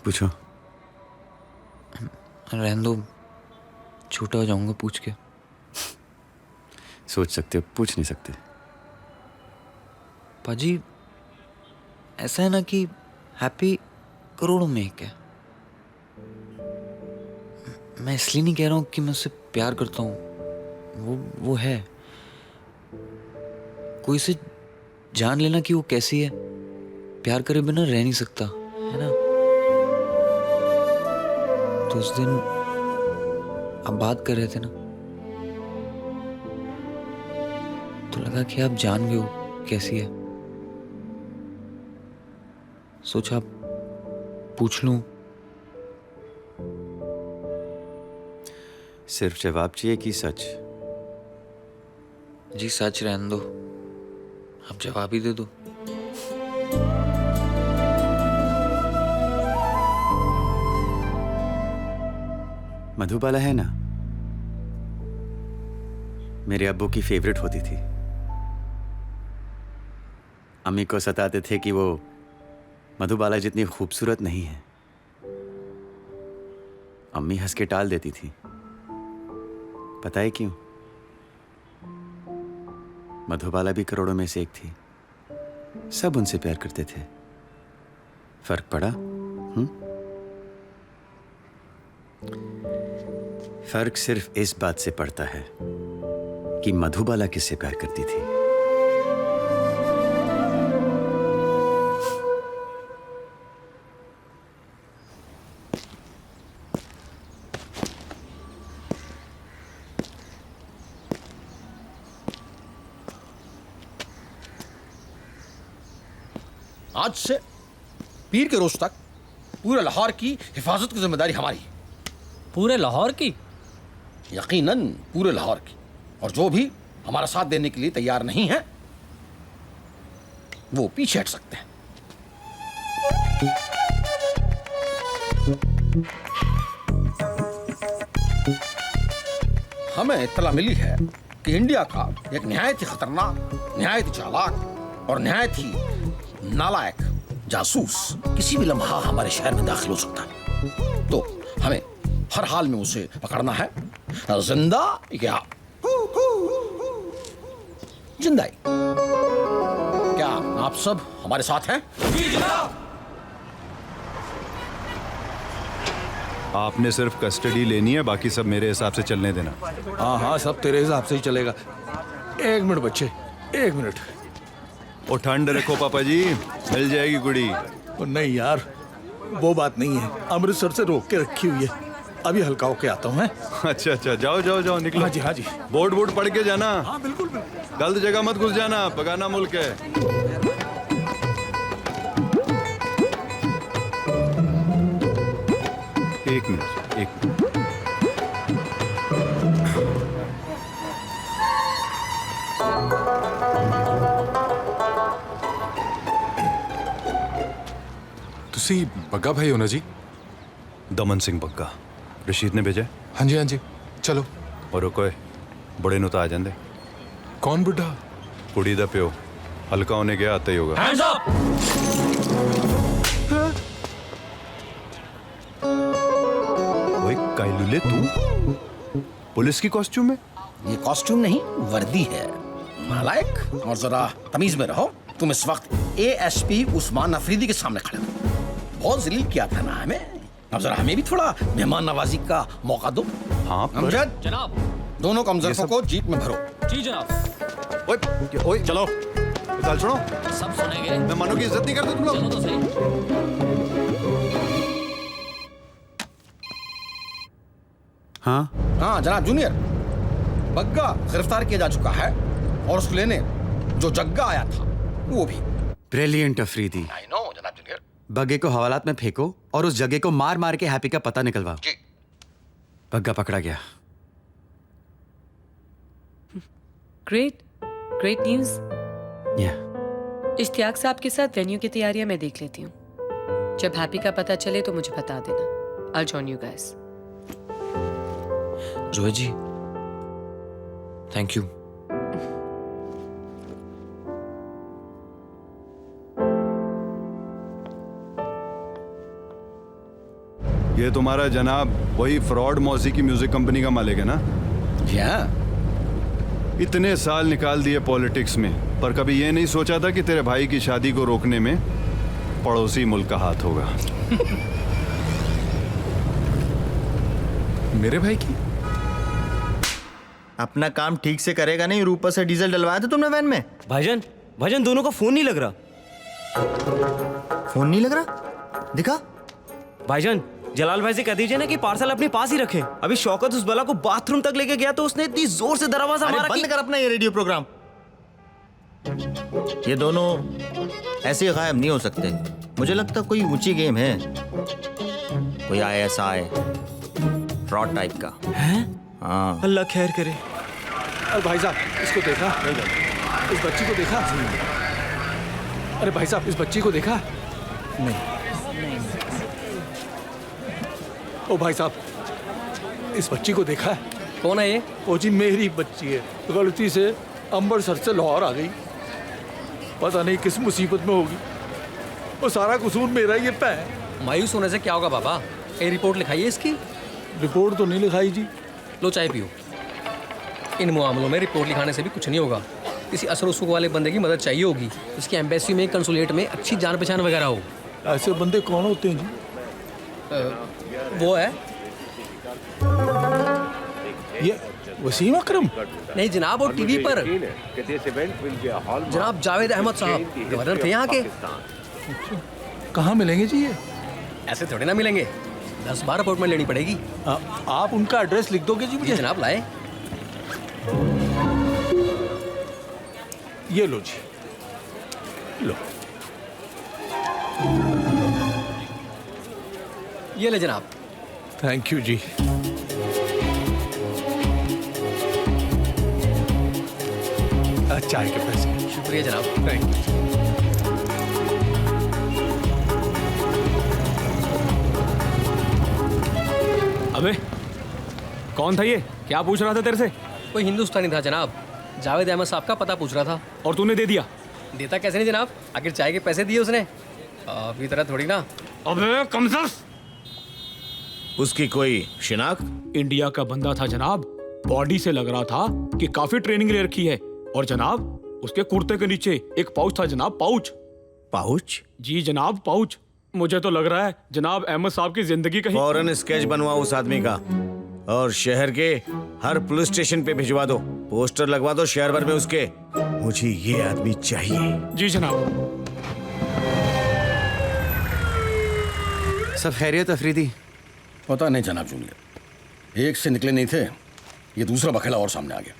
D: पूछो।
C: रहने दो, छोटा हो जाऊंगा पूछ के।
D: सोच सकते हो, पूछ नहीं सकते।
C: पाजी, ऐसा है ना कि हैप्पी करोड़ों में एक है। मैं इसलिए नहीं कह रहा हूं कि मैं उससे प्यार करता हूं, वो है। कोई से जान लेना कि वो कैसी है, प्यार करे बिना रह नहीं सकता, है ना? तो उस दिन आप बात कर रहे थे ना, तो लगा कि आप जान गए हो कैसी है। सोचा पूछ लूं,
D: सिर्फ जवाब चाहिए कि सच?
O: जी सच रहने दो, अब जवाब ही दे दो।
D: मधुबाला है ना, मेरे अब्बू की फेवरेट होती थी। अम्मी को सताते थे कि वो मधुबाला जितनी खूबसूरत नहीं है। अम्मी हंस के टाल देती थी। पता है क्यों? मधुबाला भी करोड़ों में से एक थी। सब उनसे प्यार करते थे। फर्क पड़ा? फर्क सिर्फ इस बात से पड़ता है कि मधुबाला किससे प्यार करती थी।
P: आज से पीर के रोज तक पूरे लाहौर की हिफाजत की जिम्मेदारी हमारी है।
G: पूरे लाहौर की?
P: यकीनन पूरे लाहौर की। और जो भी हमारा साथ देने के लिए तैयार नहीं है वो पीछे हट सकते हैं। हमें इत्तला मिली है कि इंडिया का एक निहायत ही खतरनाक, निहायत ही चालाक और निहायत ही नालायक जासूस किसी भी लम्हा हमारे शहर में दाखिल हो सकता है। तो हमें हर हाल में उसे पकड़ना है, जिंदा या जिंदा। क्या आप सब हमारे साथ हैं?
J: आपने सिर्फ कस्टडी लेनी है, बाकी सब मेरे हिसाब से चलने देना।
P: हाँ हाँ, सब तेरे हिसाब से ही चलेगा। एक मिनट बच्चे, एक मिनट।
J: ओ ठंड रखो पापा जी, मिल जाएगी गुड़ी।
R: नहीं यार, वो बात नहीं है, अमृतसर से रोक के रखी हुई है। अभी हल्का होके आता हूँ।
J: अच्छा अच्छा, जाओ जाओ जाओ, निकलो।
R: हाँ जी हाँ जी।
J: बोर्ड पढ़ के जाना।
R: हाँ बिल्कुल बिल्कुल।
J: गलत जगह मत घुस जाना, बगाना मुल्क है। एक मिनट, एक मिनट।
L: तुसी बग्गा भाई हो ना जी?
J: दमन सिंह बग्गा, रशीद ने भेजा।
L: हाँ जी चलो।
J: और रुको, बड़े नु तो आ जांदे।
L: कौन बुढ़ा?
J: कुड़ी दा प्यो, हल्का होने गया आता ही होगा।
G: Hands up!
J: ओए कायलुले, तू पुलिस की कॉस्ट्यूम में?
P: ये कॉस्ट्यूम नहीं, वर्दी है नालायक। और जरा तमीज में रहो। तुम इस वक्त एएसपी उस्मान अफरीदी के सामने खड़े हो। बहुत जलील किया था ना हमें, अब जरा हमें भी थोड़ा मेहमान नवाजी का मौका दो।
J: हाँ
P: अमजद,
G: जनाब।
P: दोनों कमजोरों को जीप में भरो।
G: जी जनाब।
J: ओए चलो, गाल सुनो।
G: सब सुनेंगे।
J: मेहमानों की इज्जत नहीं करते तुम लोग।
G: चलो तो सही।
P: हाँ जनाब जूनियर, बग्गा गिरफ्तार किया जा चुका है और उसको लेने जो जग्गा आया था वो भी।
D: ब्रिलियंट अफरीदी।
P: आई नो जनाब जूनियर।
D: बग्गे को हवालात में फेंको और उस जगह को मार मार के हैप्पी का पता निकलवाओ।
P: जी।
D: बग्गा पकड़ा गया।
T: Great news. इश्तियाक साहब के साथ वेन्यू की तैयारियां मैं देख लेती हूँ। जब हैप्पी का पता चले तो मुझे बता देना। I'll join you guys.
O: Joey ji, thank you.
J: ये तुम्हारा जनाब वही फ्रॉड मौसीकी म्यूजिक कंपनी का मालिक है ना?
P: क्या?
J: इतने साल निकाल दिए पॉलिटिक्स में, पर कभी ये नहीं सोचा था कि तेरे भाई की शादी को रोकने में पड़ोसी मुल्क का हाथ होगा।
L: मेरे भाई की?
A: अपना काम ठीक से करेगा नहीं, ऊपर से डीजल डलवाया था तुमने वैन में।
O: भाईजान दोनों का फोन नहीं लग रहा।
A: फोन नहीं लग रहा? दिखा।
O: भाईजान, जलाल भाई से कह दीजिए ना कि पार्सल अपने पास ही रखे। अभी शौकत उस बला को बाथरूम तक लेके गया तो उसने इतनी जोर से दरवाजा मारा।
A: बंद कर अपना ये रेडियो प्रोग्राम। ये दोनों ऐसे गायब नहीं हो सकते। मुझे लगता कोई ऊंची गेम है, कोई ISI फ्रॉड टाइप का है।
Q: हाँ
H: अल्लाह खैर करे।
R: अरे भाई साहब इसको देखा? इस बच्ची को देखा? अरे भाई साहब इस बच्ची को देखा?
H: नहीं।
R: ओ भाई साहब इस बच्ची को देखा है?
E: कौन है ये?
R: ओ जी मेरी बच्ची है, गलती से अमृतसर से लाहौर आ गई, पता नहीं किस मुसीबत में होगी। वो सारा कसूर मेरा ही है।
E: मायूस होने से क्या होगा बाबा? ये रिपोर्ट लिखाइए इसकी।
R: रिपोर्ट तो नहीं लिखाई जी।
E: लो चाय पियो। इन मामलों में रिपोर्ट लिखाने से भी कुछ नहीं होगा। किसी असर उसुख वाले बंदे की मदद चाहिए होगी, उसकी एम्बेसी में, कंसुलेट में अच्छी जान पहचान वगैरह हो।
R: ऐसे बंदे कौन होते हैं जी?
E: वो है
R: ये वसीम अकरम?
E: नहीं जनाब, वो टीवी पर जनाब जावेद अहमद साहब गवर्नर थे यहाँ के।
R: कहाँ मिलेंगे जी ये?
E: ऐसे थोड़े ना मिलेंगे, 10-12 अपॉइंटमेंट लेनी पड़ेगी।
R: आप उनका एड्रेस लिख दोगे जी मुझे?
E: जनाब लाए।
R: ये लो जी, लो।
E: ये ले जनाब।
R: थैंक यू जी। चाय के पैसे।
E: शुक्रिया जनाब।
R: Thank you.
E: अबे कौन था ये? क्या पूछ रहा था तेरे से? कोई हिंदुस्तानी था जनाब, जावेद अहमद साहब का पता पूछ रहा था। और तूने दे दिया? देता कैसे नहीं जनाब, आखिर चाय के पैसे दिए उसने, अभी तरह थोड़ी ना। अबे कमजोर।
Q: उसकी कोई शिनाख्त?
G: इंडिया का बंदा था जनाब, बॉडी से लग रहा था कि काफी ट्रेनिंग ले रखी है। और जनाब उसके कुर्ते के नीचे एक पाउच था जनाब, पाउच।
Q: पाउच?
G: जी जनाब पाउच। मुझे तो लग रहा है जनाब अहमद साहब की जिंदगी का
Q: फौरन स्केच बनवाओ उस आदमी का और शहर के हर पुलिस स्टेशन पे भिजवा दो, पोस्टर लगवा दो शहर भर में उसके, मुझे ये आदमी चाहिए।
G: जी जनाब।
D: सब खैरियत अफरीदी?
P: पता नहीं जनाब जूनियर, एक से निकले नहीं थे, ये दूसरा बखेड़ा और सामने आ गया।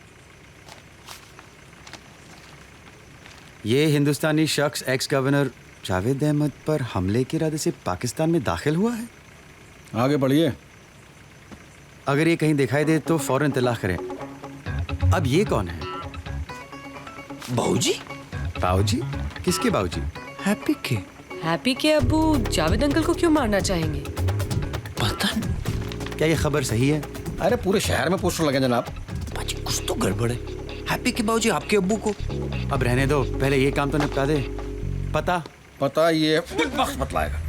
D: ये हिंदुस्तानी शख्स एक्स गवर्नर जावेद अहमद पर हमले के इरादे से पाकिस्तान में दाखिल हुआ है।
P: आगे बढ़िए।
D: अगर ये कहीं दिखाई दे तो फौरन इत्तला करें। अब ये कौन है?
O: बाऊजी?
D: बाऊजी? किसके बाऊजी?
O: हैप्पी के।
T: हैप्पी के अब्बू जावेद अंकल को क्यों मारना चाहेंगे?
O: पता नहीं।
D: क्या ये खबर सही है?
P: अरे पूरे शहर में पोस्टर लगे जनाब।
O: बाजी कुछ तो गड़बड़ है। हैप्पी के बाऊजी आपके अब्बू को।
D: अब रहने दो, पहले ये काम तो निपटा दे। पता
P: ये वक्त बतलाएगा।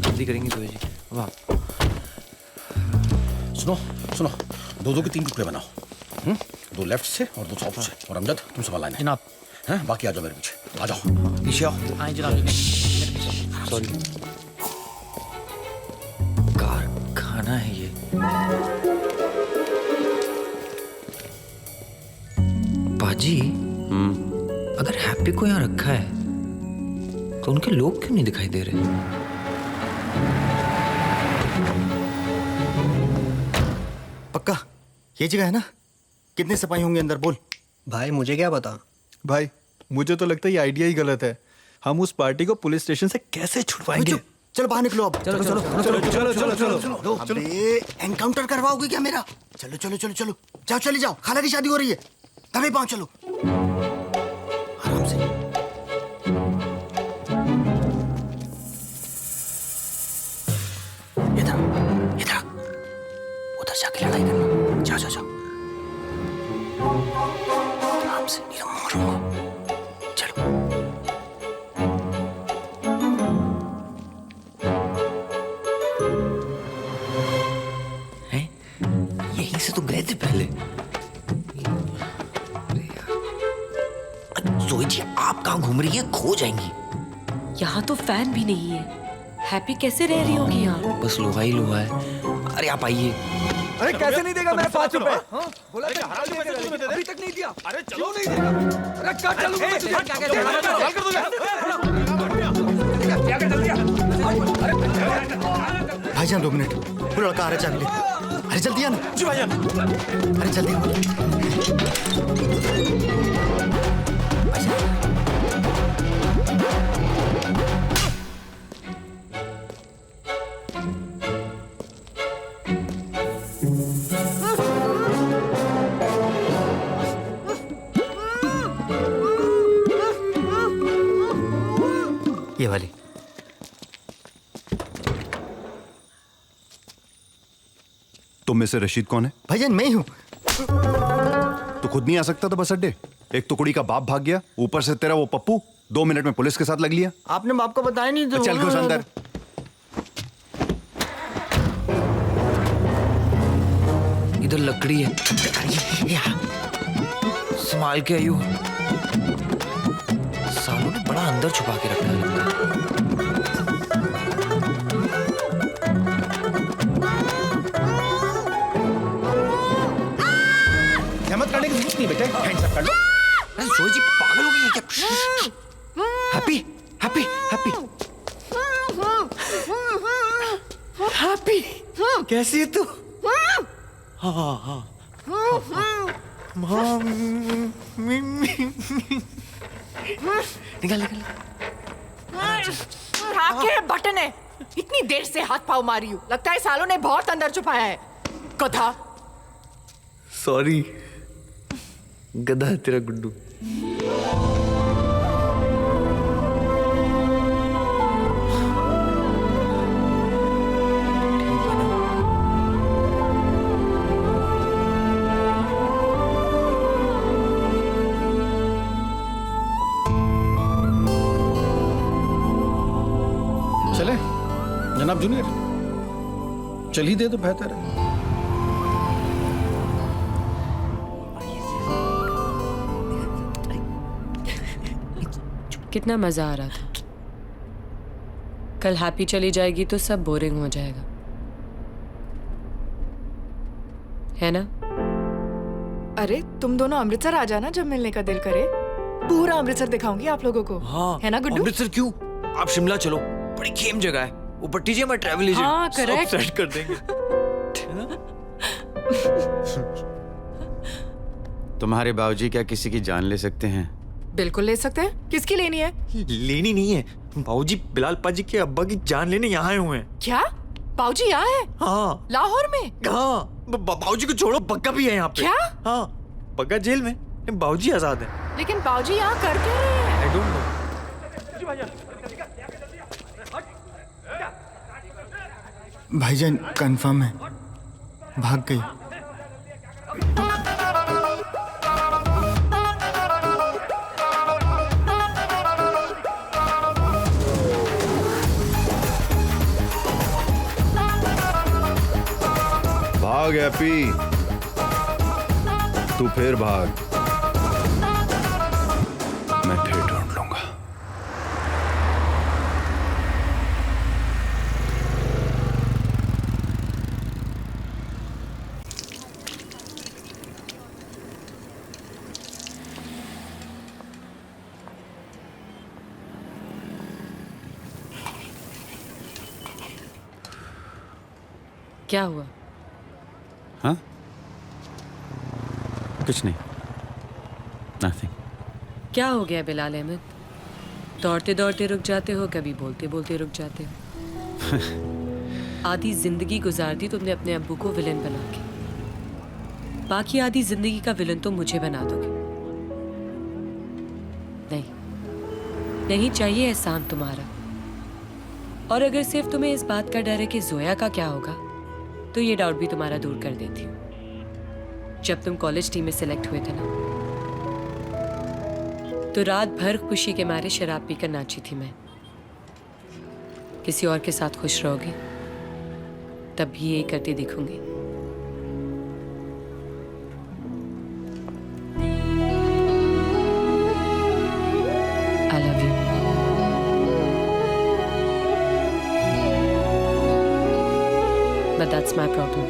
O: जल्दी करेंगे सोए जी। वाह।
P: सुनो सुनो, दो के 3 टुकड़े बनाओ। 2 लेफ्ट से और 2 साउथ से। और अमजद तुम सब लाइन
E: जनाब।
P: हैं? बाकी आ जाओ मेरे पीछे। आ जाओ
O: पीछे आओ।
E: आए जनाब।
O: सॉरी। कारखाना है ये। बाजी, अगर हैप्पी को यहाँ रखा है तो उनके लोग क्यों नहीं दिखाई दे रहे?
A: पक्का ये जगह है ना? कितने सिपाही होंगे अंदर? बोल
C: भाई मुझे क्या पता।
H: भाई मुझे तो लगता है ये आइडिया ही गलत है। हम उस पार्टी को पुलिस स्टेशन से कैसे छुड़वाएंगे?
A: चलो बाहर निकलो अब।
H: चलो चलो चलो चलो।
A: अबे एनकाउंटर करवाओगे क्या मेरा? चलो चलो चलो चलो, जाओ चले जाओ, खाला की शादी हो रही है, तभी पाओ। चलो आराम से। इधर इधर, उधर जाके लड़ाई करना। जाओ जाओ जाओ, आराम से, नहीं तो मारूंगा।
O: यहीं से तो गए थे पहले। जोई जी आप कहाँ घूम रही हैं? खो जाएंगी।
T: यहाँ तो फैन भी नहीं है। हैप्पी कैसे रह रही होगी यहाँ?
O: बस लोहा ही लोहा है। अरे आप आइए।
C: अरे कैसे नहीं देगा मैं 5 रुपए? बोला था अभी तक नहीं दिया। अरे चलो नहीं देगा। अरे काट चलो।
A: भाईजान 2 मिनट, वो लड़का आ रहा है चाबी ले। अरे जल्दी आना। जी भाईजान। अरे जल्दी। भाईजान
D: ये वाली।
J: तुम में से रशीद कौन है?
A: भाईजान मैं ही हूँ।
J: तो खुद नहीं आ सकता था बस अड्डे? एक तो कुड़ी का बाप भाग गया, ऊपर से तेरा वो पप्पू 2 मिनट में पुलिस के साथ लग लिया।
A: आपने बाप को बताया नहीं तो
J: चल घुस अंदर।
O: इधर लकड़ी है, संभाल के आयु। सालों ने बड़ा अंदर छुपा के रखा है।
P: हिम्मत करने की जरूरत नहीं बेटे, हैंड्स अप कर लो।
O: अरे सोई जी पागल हो गई है क्या? हैप्पी हैप्पी हैप्पी हैप्पी, कैसी है तू? हाँ हाँ निकाल निकाल।
S: आखिर बटन है, इतनी देर से हाथ पाँव मारी हूँ, लगता है सालों ने बहुत अंदर छुपाया है। कथा
O: सॉरी, गधा है तेरा गुड्डू।
P: चले जनाब जूनियर, चल ही दे तो बेहतर है।
T: कितना मजा आ रहा था। कल हैप्पी चली जाएगी तो सब बोरिंग हो जाएगा, है ना?
M: अरे तुम दोनों अमृतसर आ जाना जब मिलने का दिल करे, पूरा अमृतसर दिखाऊंगी आप लोगों को।
O: हाँ,
M: है ना गुड्डू?
O: अमृतसर क्यों, आप शिमला चलो, बड़ी खेम जगह है। ऊपर टीजे में ट्रैवल एजेंट,
M: हाँ,
O: सब
M: correct।
O: सेट कर देंगे।
F: तुम्हारे बाबूजी क्या किसी की जान ले सकते हैं?
M: बिल्कुल ले सकते हैं। किसकी लेनी है?
O: लेनी नहीं है, बाबूजी बिलाल पाजी के अब्बा की जान लेने यहाँ आए हुए हैं।
M: क्या बाबूजी यहाँ है?
O: हाँ।
M: लाहौर में?
O: हाँ, बाबूजी को छोड़ो, बग्गा भी है यहाँ पे।
M: क्या?
O: हाँ, बग्गा जेल में, बाबूजी आजाद है।
M: लेकिन बाबूजी यहाँ कर क्या रहे हैं?
O: I don't know.
A: भाईजान कंफर्म है, भाग गई।
J: भाग हैप्पी, तू फिर भाग, मैं फिर ढूंढ लूंगा।
T: क्या हुआ?
F: हाँ, कुछ नहीं, नथिंग।
T: क्या हो गया बिलाल अहमद? दौड़ते दौड़ते रुक जाते हो, कभी बोलते बोलते रुक जाते हो। आधी जिंदगी गुजार दी तुमने अपने अब्बू को विलन बना के, बाकी आधी जिंदगी का विलन तो मुझे बना दोगे। नहीं, नहीं चाहिए एहसान तुम्हारा। और अगर सिर्फ तुम्हें इस बात का डर है कि जोया का क्या होगा, तो ये डाउट भी तुम्हारा दूर कर देती हूँ। जब तुम कॉलेज टीम में सिलेक्ट हुए थे ना, तो रात भर खुशी के मारे शराब पीकर नाची थी मैं। किसी और के साथ खुश रहोगे तब भी यही करती दिखूंगी। I love you. But that's my problem.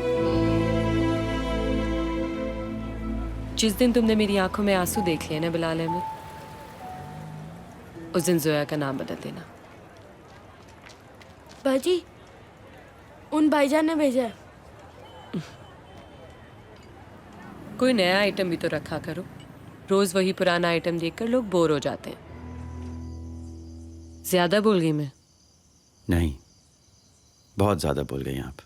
T: जिस दिन तुमने मेरी आंखों में आंसू देख लिए ना बिलाल अहमद, उस दिन जोया का नाम बदल देना।
V: बाजी, उन भाईजान ने भेजा है।
T: कोई नया आइटम भी तो रखा करो। रोज वही पुराना आइटम देखकर लोग बोर हो जाते हैं। ज्यादा बोल गई मैं?
F: नहीं, बहुत ज्यादा बोल गई आप,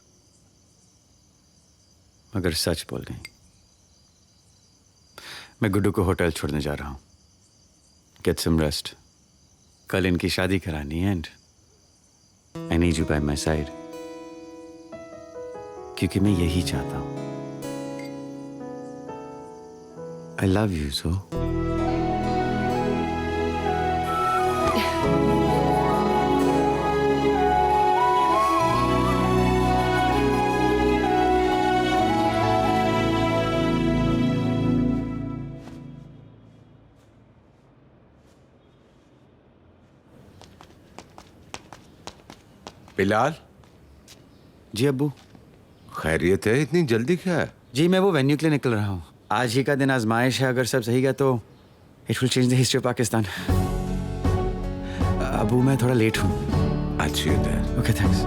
F: मगर सच बोल गई। मैं गुड्डू को होटल छोड़ने जा रहा हूँ। गेट सम रेस्ट, कल इनकी शादी करानी है and I need you by my side, क्योंकि मैं यही चाहता हूं। I love you so.
B: Bilal.
F: जी अब्बू।
B: खैरियत है? इतनी जल्दी क्या है?
F: जी मैं वो वेन्यू के लिए निकल रहा हूँ। आज ही का दिन आजमाइश है, अगर सब सही गया तो it will change the history of Pakistan. Abu मैं थोड़ा लेट हूँ।
B: अच्छी है।
F: Okay thanks.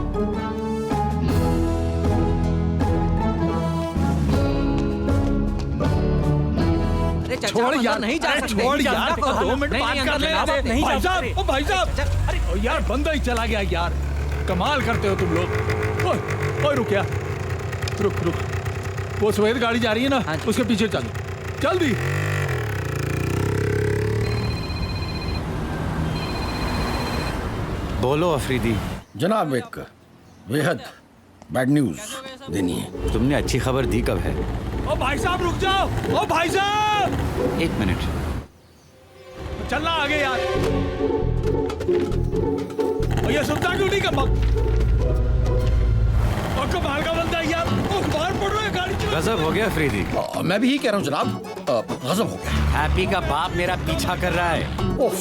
G: छोड़ यार, नहीं जा सकते,
R: छोड़
G: नहीं जा
R: यार,
G: सकते।
R: 2 मिनट
G: नहीं,
R: बात
G: नहीं,
R: कर
G: अंकल,
R: ले।
G: आप नहीं जा
R: भाई साहब,
G: सकते।
R: ओ भाई साहब, अरे यार बंदा ही चला गया यार, कमाल करते हो तुम लोग। ओए रुक यार, रुक रुक, वो सफेद गाड़ी जा रही है ना, उसके पीछे चल जल्दी।
F: बोलो अफरीदी।
P: जनाब एक बेहद बैड न्यूज देनी है।
F: तुमने अच्छी खबर दी कब है?
R: ओ भाई साहब रुक जाओ, ओ भाई साहब।
F: 1 मिनट।
R: चलना आगे यार। और ये सुनता क्यों नहीं कम? और कमाल का बंदा है यार, ओ बाहर पड़ रहा है गाड़ी चला।
F: गजब हो गया अफरीदी।
P: मैं भी ही कह रहा हूँ जनाब, गजब हो गया।
F: हैप्पी का बाप मेरा पीछा कर रहा है।
P: उफ,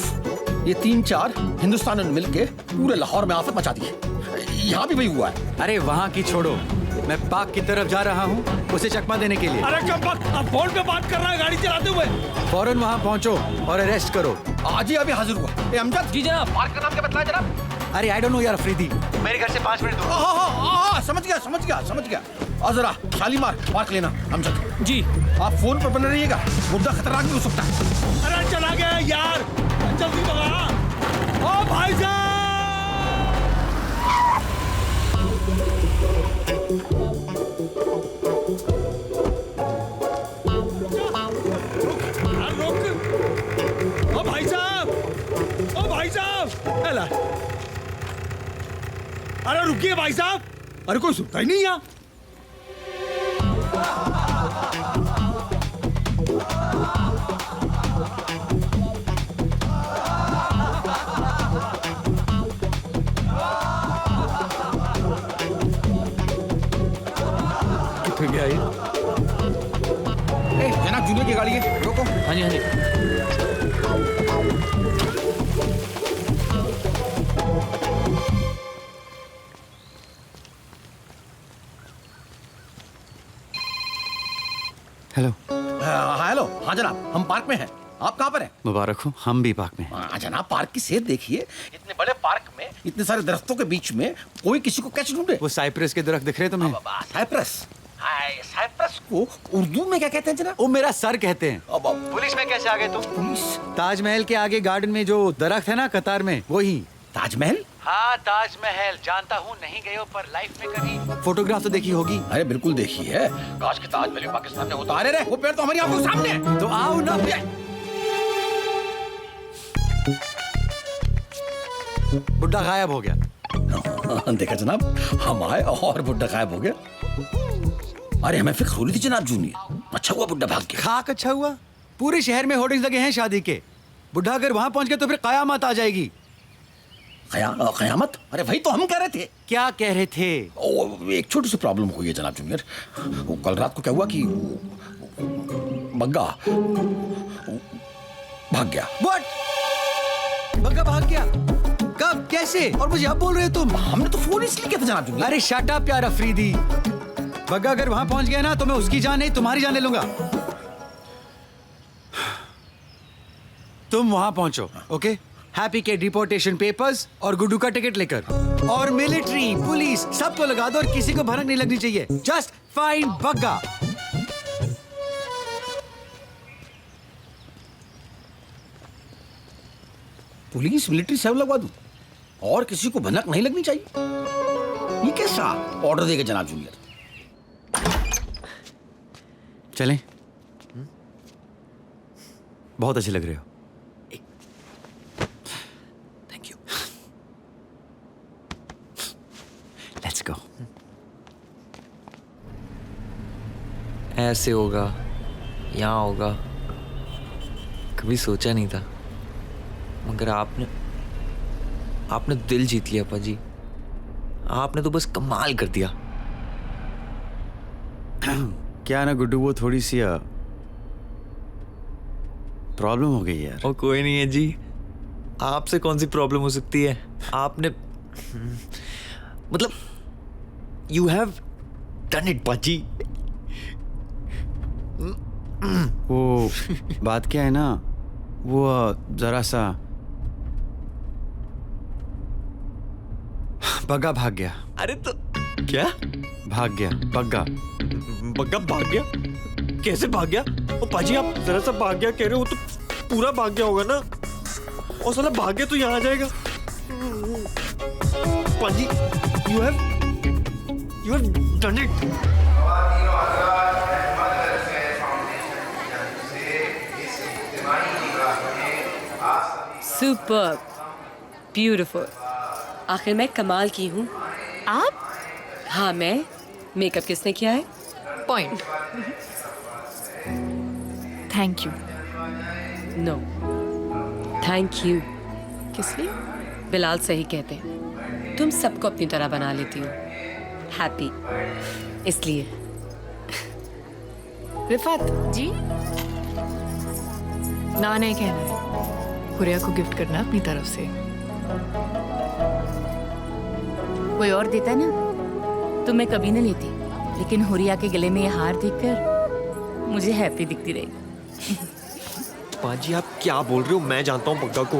P: ये 3-4 हिंदुस्तान ने मिलके पूरे लाहौर में आफत मचा दी है। यहाँ भी वही हुआ है।
F: अरे वहाँ की छोड़ो, मैं पाक की तरफ जा रहा हूँ उसे चकमा देने के लिए।
R: अरे कब अब फोन पे बात कर रहा है गाड़ी चलाते हुए।
F: फौरन वहाँ पहुँचो और अरेस्ट करो।
P: आज ही अभी हाजिर हुआ। ए अमजद।
G: जी जनाब।
P: पार्क का नाम क्या बतलाया जनाब?
F: अरे आई डोंट नो यार अफरीदी, मेरे घर से 5 मिनट दूर।
P: समझ गया। और जरा शालीमार पार्क लेना अमजद।
G: जी।
P: आप फोन पर बने रहिएगा, मुद्दा खतरनाक भी हो सकता है।
R: अरे चला गया यार, जल्दी भगा। ओ भाई साहब। भाई साहब, हेला। अरे रुकिए भाई साहब, अरे कोई सुनता ही नहीं यहाँ। कितने गया ये?
P: जनाब जूनियर की गाड़ी है, रोको।
G: हाँ जी हाँ जी।
F: हेलो।
P: हेलो, हाँ जनाब, हम पार्क में हैं। आप कहाँ पर हैं?
F: मुबारक हो, हम भी पार्क में हैं।
P: हाँ जनाब, पार्क की सेहत देखिए। इतने बड़े पार्क में इतने सारे दरख्तों के बीच में कोई किसी को कैसे ढूंढे?
F: वो साइप्रस के दरख्त दिख रहे तुम्हें?
P: साइप्रस? साइप्रस को उर्दू में क्या कहते हैं जनाब?
F: वो मेरा सर कहते हैं। पुलिस में कैसे आ गए तुम?
P: पुलिस?
F: ताजमहल के आगे गार्डन में जो दरख्त है ना कतार में, वही।
P: ताजमहल?
F: हाँ ताजमहल, जानता हूँ नहीं गए हो पर लाइफ में कभी फोटोग्राफ तो देखी होगी।
P: अरे बिल्कुल देखी है, काश के ताजमहल पाकिस्तान में होता। अरे वो पेड़ तो हमारी आंखों के सामने है।
F: तो आओ ना। बुड्ढा गायब हो गया।
P: देखा जनाब, हम आए और बुड्ढा गायब हो गया। अरे हमें फिक्र हो रही थी जनाब जूनियर, अच्छा हुआ बुड्ढा भाग गया।
F: खाक अच्छा हुआ, पूरे शहर में होर्डिंग्स लगे हैं शादी के। बुड्ढा अगर वहां पहुंच गया तो फिर कयामत आ जाएगी।
P: कयामत? अरे भाई तो हम कह रहे थे।
F: क्या कह रहे थे?
P: एक छोटी सी प्रॉब्लम हुई है जनाब जूनियर। कल रात को क्या हुआ कि बग्गा भाग गया।
F: व्हाट? बग्गा भाग गया? कब, कैसे? और मुझे अब बोल रहे हो तुम?
P: हमने तो फोन इसलिए किया था जनाब जूनियर।
F: अरे शट अप यार अफरीदी। बग्गा अगर वहां पहुंच गया ना तो मैं उसकी जान नहीं तुम्हारी जान ले लूंगा। तुम वहां पहुंचो, ओके? हैप्पी के डिपोर्टेशन पेपर्स और गुड्डू का टिकट लेकर, और मिलिट्री पुलिस सबको लगा दो और किसी को भनक नहीं लगनी चाहिए। Just find Bagga.
P: Police military सब लगवा दूं और किसी को भनक नहीं लगनी चाहिए? ये कैसा ऑर्डर देगा जनाब जूनियर?
F: चलें? बहुत अच्छे लग रहे हो।
O: ऐसे होगा, यहाँ होगा, कभी सोचा नहीं था। मगर आपने दिल जीत लिया पाजी। आपने तो बस कमाल कर दिया।
D: क्या ना गुड्डू, वो थोड़ी सी प्रॉब्लम हो गई यार।
O: और कोई नहीं है जी, आपसे कौन सी प्रॉब्लम हो सकती है? आपने मतलब यू हैव डन इट पाजी।
D: वो बात क्या है ना, वो जरा सा बग्गा भाग गया।
O: अरे तो क्या
D: भाग गया? बग्गा
O: भाग गया? कैसे भाग गया? ओ पाजी, आप जरा सा भाग गया कह रहे हो तो पूरा भाग गया होगा ना। और साला भाग गया तो यहाँ आ जाएगा। पाजी, you have done it.
T: Super beautiful. आखिर मैं कमाल की हूँ।
K: आप?
T: हाँ मैं। मेकअप किसने किया है?
M: Point. Thank you.
T: No thank you.
M: किस लिए?
T: बिलाल सही कहते हैं, तुम सबको अपनी तरह बना लेती हो। हैप्पी इसलिए।
M: रिफात जी, ना नहीं कहना है, हुरिया को गिफ्ट करना अपनी तरफ से।
K: कोई और देता ना तो मैं कभी न लेती, लेकिन हुरिया के गले में ये हार देखकर मुझे हैप्पी दिखती रही।
O: पाजी आप क्या बोल रहे हो? मैं जानता हूँ बग्गा को।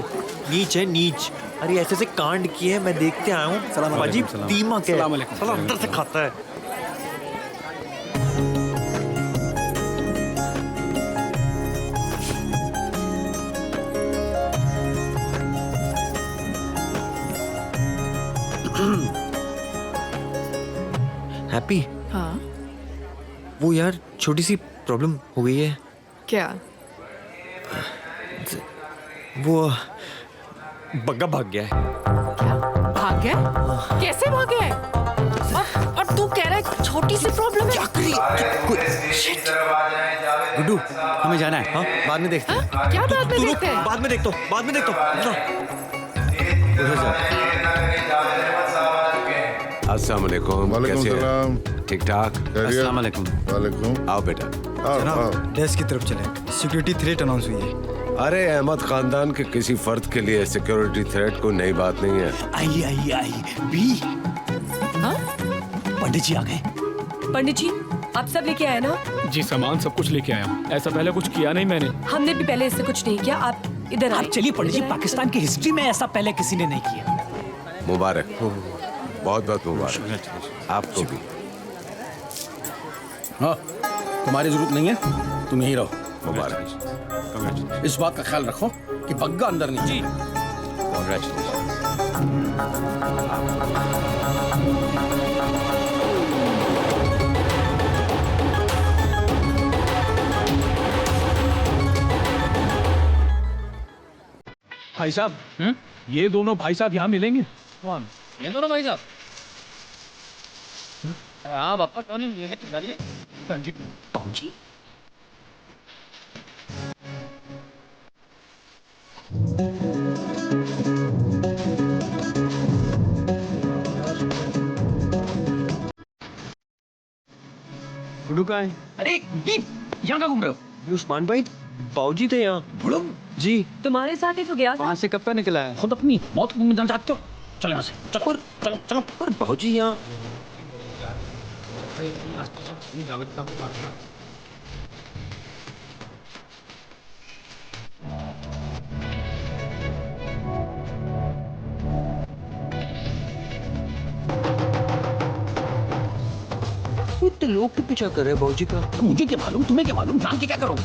O: नीच है नीच। अरे ऐसे ऐसे कांड किए हैं, मैं देखते आया हूँ। पाजी दीमक है, साला अंदर से खाता है। हैप्पी।
M: हाँ
O: वो यार छोटी सी प्रॉब्लम हो गई है।
M: क्या?
O: वो बग्गा भाग गया है।
M: क्या भाग गया? कैसे भाग गया है? और तू कह रहा है छोटी सी प्रॉब्लम है?
D: गुड्डू, हमें जाना है। हाँ, बाद में देखते हैं।
M: क्या बाद में देखते हैं?
O: बाद में देखता हूँ, बाद में देखता हूँ।
B: अस्सलाम वालेकुम। कैसे हैं? ठीक ठाक।
D: अस्सलाम वालेकुम।
J: वालेकुम।
B: आओ बेटा।
F: जनाब डेस्क की तरफ चले, सिक्योरिटी थ्रेट अनाउंस हुई है।
B: अरे अहमद खानदान के किसी फर्द के लिए सिक्योरिटी थ्रेट कोई नई बात नहीं है।
G: आई बी। पंडित जी आ गए।
T: पंडित जी आप सब लेके आए ना?
E: जी सामान सब कुछ लेके आया हूँ। ऐसा पहले कुछ किया नहीं मैंने।
T: हमने भी पहले इससे कुछ नहीं किया। आप इधर
G: आप चलिए पंडित जी, पाकिस्तान की हिस्ट्री में ऐसा पहले किसी ने नहीं किया।
B: मुबारक, बहुत बहुत मुबारक आपको भी।
F: हाँ, तुम्हारी जरूरत नहीं है, तुम यहीं रहो।
B: मुबारक।
F: इस बात का ख्याल रखो कि बग्गा अंदर नहीं। जी
R: भाई साहब, ये दोनों भाई साहब यहाँ मिलेंगे?
E: कौन? ये दोनों भाई साहब? हाँ बापा कौन है?
R: पहुंची।
O: गुड्डू कहाँ है?
G: अरे यहाँ का घूम रहे हो?
O: उस्मान भाई, बाऊजी थे यहाँ। जी
T: तुम्हारे साथ ही तो गया।
D: वहाँ से कब का निकला है?
G: खुद अपनी मौत में जान चाहते हो? चलो यहाँ से, चलो चलो चलो।
O: पर बाऊजी यहाँ इतने लोग के पीछा कर रहे हैं बाऊजी का।
G: मुझे क्या मालूम, तुम्हें क्या मालूम, जान के क्या करोगे?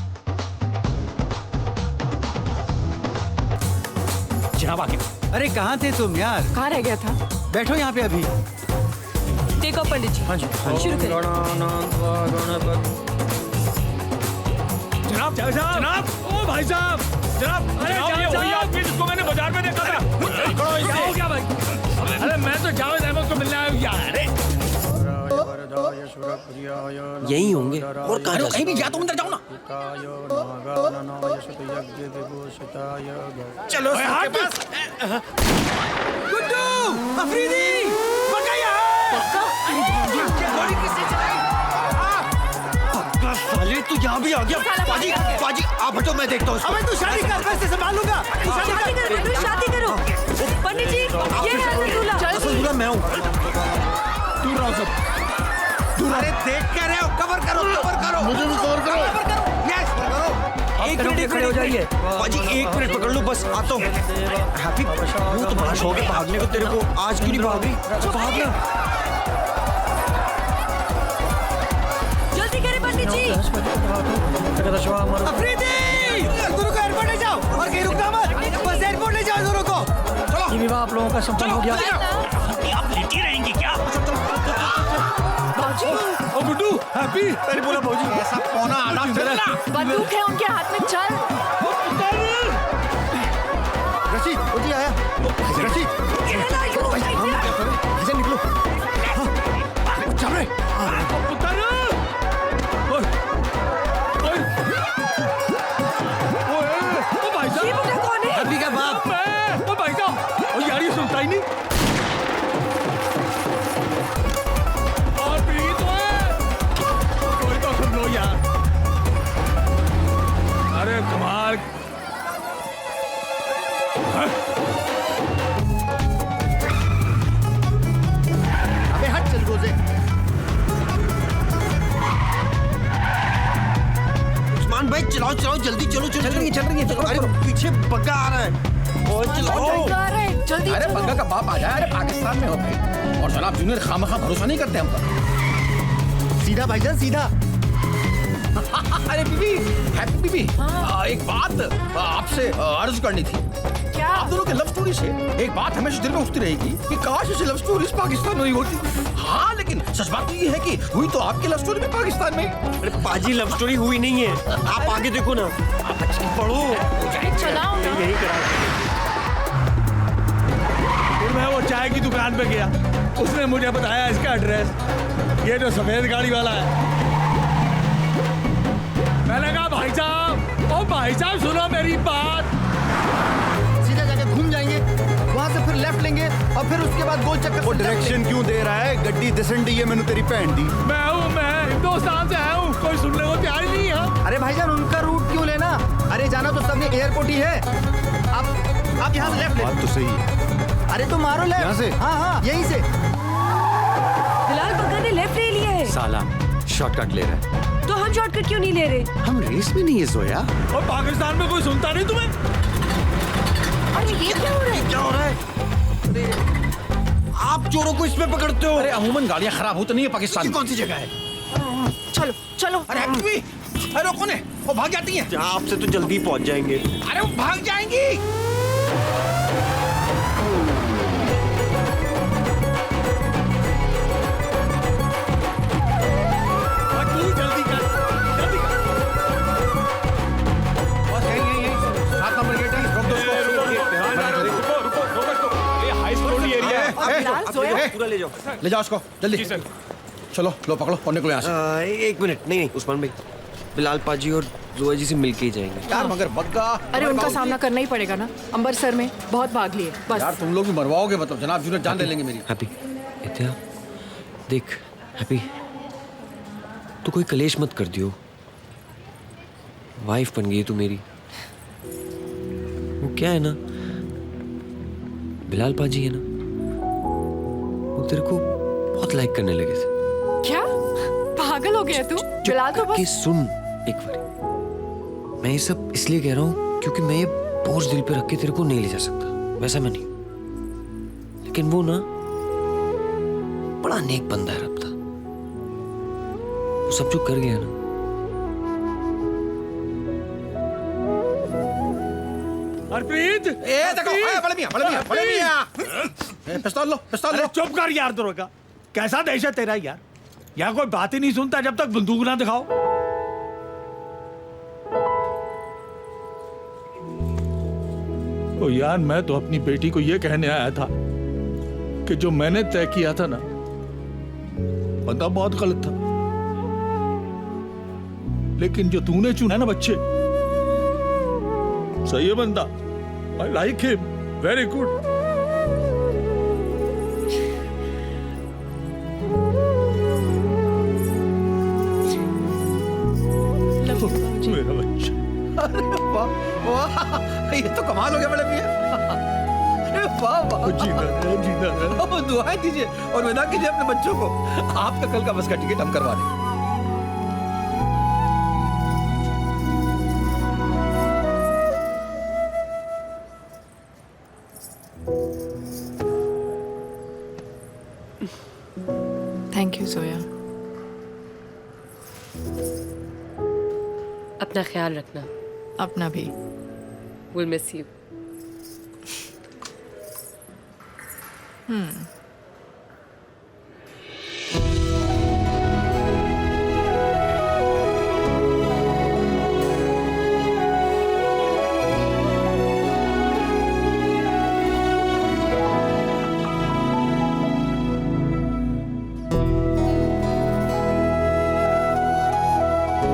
G: जनाब आगे।
D: अरे कहाँ थे तुम यार?
M: कहाँ रह गया था?
D: बैठो यहाँ पे अभी।
T: देखो पंडित जी। हाँ जी शुरू करें।
R: जनाब जनाब, ओ भाई साहब, जनाब, अरे ये वही आदमी जिसको मैंने बाजार में देखा था। क्या हो गया भाई? अरे मैं तो जावेद अहमद को मिलने आया हूँ यार।
O: यही होंगे और कहाँ जा
P: कहीं भी जा, तुम अंदर जाओ ना।
O: चलो सबके पास।
F: गुड्डू, अफरीदी, पक्का
O: साले तू यहाँ भी आ गया। बाजी बाजी आप हटो, मैं देखता हूँ।
F: अबे तू शादी कर, पैसे संभालूंगा।
T: शादी करो। पंडित जी, ये है असल दूल्हा।
O: असल दूल्हा मैं हूँ।
R: दूर रहो सब।
O: अरे देख क्या रहे हो? कवर करो, कवर करो।
L: मुझे भी कवर करो।
O: यस करो। एक मिनट खड़े हो जाइए। बाजी 1 मिनट पकड़ लो बस, आता हूँ। हैप्पी, वो तो बड़ा शौक है भागने को तेरे को, आज क्यों नहीं भागी? भागना।
T: जल्दी करें पंडित जी।
F: अफरीदी, दोनों को एयरपोर्ट ले जाओ और कहीं रुकना मत, बस एयरपोर्ट ले जाओ दोनों को।
O: चलो।
F: ये विवाह आप लोगों का संपन्न हो गया।
G: आप लेटी रहेंगी क्या?
R: ओ गुड्डू, हैप्पी।
O: मैंने बोला भाजी ऐसा पौना आधा चलना।
S: बंदूक है उनके हाथ में, चल।
A: रशीद, वो जी आया। रशीद, ऐसे निकलो।
R: चल रहे। पुत्र। ओ भाई साहब।
T: ये मुझे कौन है?
F: हैप्पी का बाप।
R: ओ भाई साहब। ओ यार ये सुनता ही नहीं। और भी तो है। कोई तो सुन लो यार। अरे कमाल।
A: अबे हट चल रोजे।
O: उस्मान भाई चलाओ चलाओ, जल्दी चलो चलो। चल रही है चलो। अरे पीछे बग्गा आ रहा है। और चलाओ।
S: जल्दी
P: अरे बग्गा का बाप आ जाए। अरे पाकिस्तान में हो भाई, और जनाब जूनियर खामखा भरोसा नहीं करते हम पर।
A: सीधा भाईजान सीधा।
P: अरे बीबी, हैप्पी बीबी, एक बात आपसे अर्ज करनी थी।
S: क्या?
P: आप दोनों की लव स्टोरी से एक बात हमेशा दिल में उठती रहेगी कि काश ऐसी लव स्टोरी पाकिस्तान में ही होती। हाँ लेकिन सच बात तो ये है कि हुई तो आपकी लव स्टोरी भी पाकिस्तान में।
O: अरे पाजी लव स्टोरी हुई नहीं है, आप आगे देखो ना, पढ़ो।
S: चलाओ ना।
O: यही करा।
R: फिर मैं वो चाय की दुकान पे गया, उसने मुझे बताया इसका एड्रेस, ये जो सफेद गाड़ी वाला है। मैंने कहा भाई साहब, ओ भाई साहब सुनो मेरी बात।
A: सीधा जाके घूम जाएंगे, वहाँ से फिर लेफ्ट लेंगे और फिर उसके बाद गोल चक्कर।
J: वो डायरेक्शन क्यों दे रहा है? गड्डी दिसंडी है मैंने तेरी भैन दी।
R: मैं हिंदुस्तान से आया हूँ, कोई सुनने को तैयार ही नहीं है।
A: अरे भाईजान उनका रूट क्यों लेना? अरे जाना तो सबने एयरपोर्ट ही है। आप यहाँ से लेफ्ट ले।
J: बात तो सही है।
A: अरे तो मारो लेफ्ट।
J: यहाँ से?
A: हाँ यहीं से।
T: बिलाल बग्गा ने लेफ्ट ले लिया है।
F: साला शॉर्टकट ले रहा है।
T: तो हम शॉर्टकट क्यों नहीं ले रहे?
F: हम रेस में नहीं है जोया।
R: और पाकिस्तान में कोई सुनता नहीं तुम्हें?
T: अरे ये क्या हो रहा है?
O: क्या हो रहा है? आप चोरों को इसमें पकड़ते हो?
P: अरे अमूमन गाड़ियाँ खराब होती नहीं है पाकिस्तान में।
O: कौन सी जगह है?
S: चलो चलो।
P: अरे हैप्पी, अरे कौन है? वो भाग जाती हैं।
O: आपसे तो जल्दी पहुंच जाएंगे।
P: अरे वो भाग जाएंगी।
R: जल्दी कर, जल्दी कर।
P: बस यही 7 नंबर गेट है, रोक दो उसको।
R: रुको, ये हाई सिक्योरिटी एरिया है।
S: बिलाल, जोया।
O: पूरा ले जाओ।
P: ले जाओ उसको जल्दी। चलो लो पकड़ो और निकलो यहाँ से।
O: 1 मिनट, नहीं उस्मान भाई, बिलाल पाजी और जोया जी से मिलके ही जाएंगे।
P: यार मगर बग्गा।
M: अरे उनका सामना करना ही पड़ेगा ना, अंबरसर में बहुत भाग लिए बस।
P: यार तुम लोग भी मरवाओगे, मतलब जनाब जूनियर जान ले लेंगे मेरी।
O: हैप्पी, इत्या देख हैप्पी, तू कोई कलेश मत कर दियो। वाइफ बन गई तू मेरी। वो क्या है ना, बिलाल पाजी है ना, वो तेरे को बहुत लाइक करने लगे थे।
M: क्या पागल हो गया तू? बिलाल तो
O: कि
M: बस।
O: सुन एक बार, मैं ये सब इसलिए कह रहा हूँ क्योंकि मैं ये बोझ दिल पे रख के तेरे को नहीं ले जा सकता, वैसा मैं नहीं। लेकिन वो ना बड़ा नेक बंदा है रब था। वो सब जो कर गया ना,
R: हरप्रीत,
P: ए देखो, बड़े मियां, पिस्तौल लो।
R: अरे चुप कर यार दुर्गा, कैसा दहशत तेरा यार। यहाँ कोई बात ही नहीं सुनता जब तक बंदूक ना दिखाओ। ओ यार, मैं तो अपनी बेटी को ये कहने आया था कि जो मैंने तय किया था ना, बंदा बहुत गलत था। लेकिन जो तूने चुना है ना बच्चे, सही है बंदा। I like him, very good. मेरा बच्चा।
P: अरे वाह वाह, ये तो कमाल हो गया बड़े मियां। अरे वाह वाह,
R: जीना रहे।
P: दुआएं दीजिए और विदा कीजिए अपने बच्चों को। आपका कल का बस का टिकट हम करवा देंगे।
M: Thank you Zoya.
T: अपना ख्याल रखना।
M: अपना भी।
T: We'll miss you.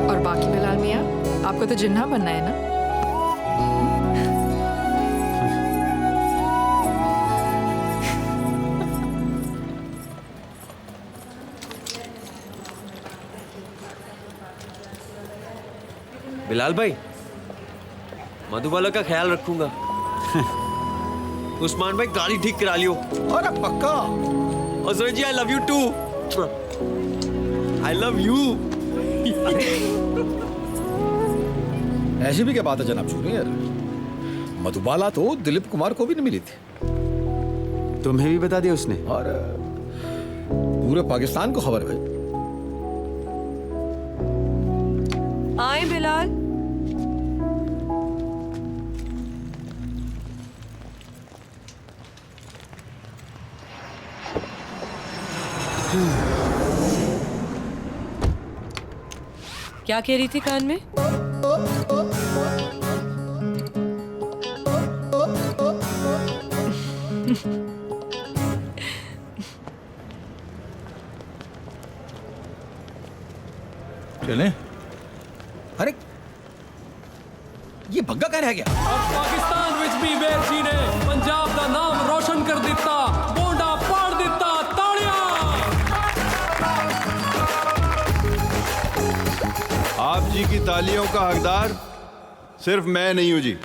M: और बाकी बिलाल मियाँ, आपको तो जिन्ना बनना है ना?
O: बिलाल भाई, मधुबाला का ख्याल रखूंगा। उस्मान भाई गाड़ी ठीक करा लियो।
P: अरे पक्का।
O: और Zoya ji, I love you too. I love you.
P: ऐसी भी क्या बात है जनाब जूनियर, मधुबाला तो दिलीप कुमार को भी नहीं मिली थी।
D: तुम्हें भी बता दिया उसने?
P: और पूरे पाकिस्तान को खबर है।
T: आए बिलाल। क्या कह रही थी कान में?
P: चले। अरे ये भग्गा कहाँ रह गया?
E: पाकिस्तान विच भी वेर जी ने पंजाब का नाम रोशन कर दिता, बोंडा पाड़ दिता। तालियां।
J: आप जी की तालियों का हकदार सिर्फ मैं नहीं हूं जी,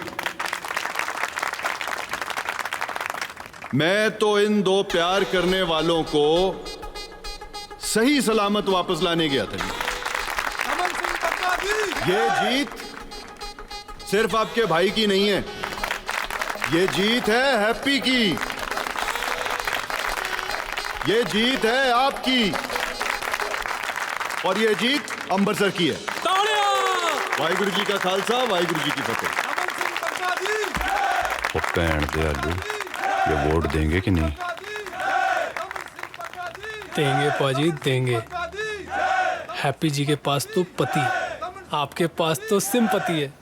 J: मैं तो इन दो प्यार करने वालों को सही सलामत वापस लाने गया था। ये जीत सिर्फ आपके भाई की नहीं है, ये जीत है हैप्पी की, ये जीत है आपकी, और ये जीत अमृतसर की है। वाहिगुरु जी का खालसा, वाहिगुरु जी की फतेह। वो पैण दे आलू, ये वोट देंगे कि नहीं?
E: देंगे पाजी, देंगे। हैप्पी जी के पास तो पति, आपके पास तो सिंपति है।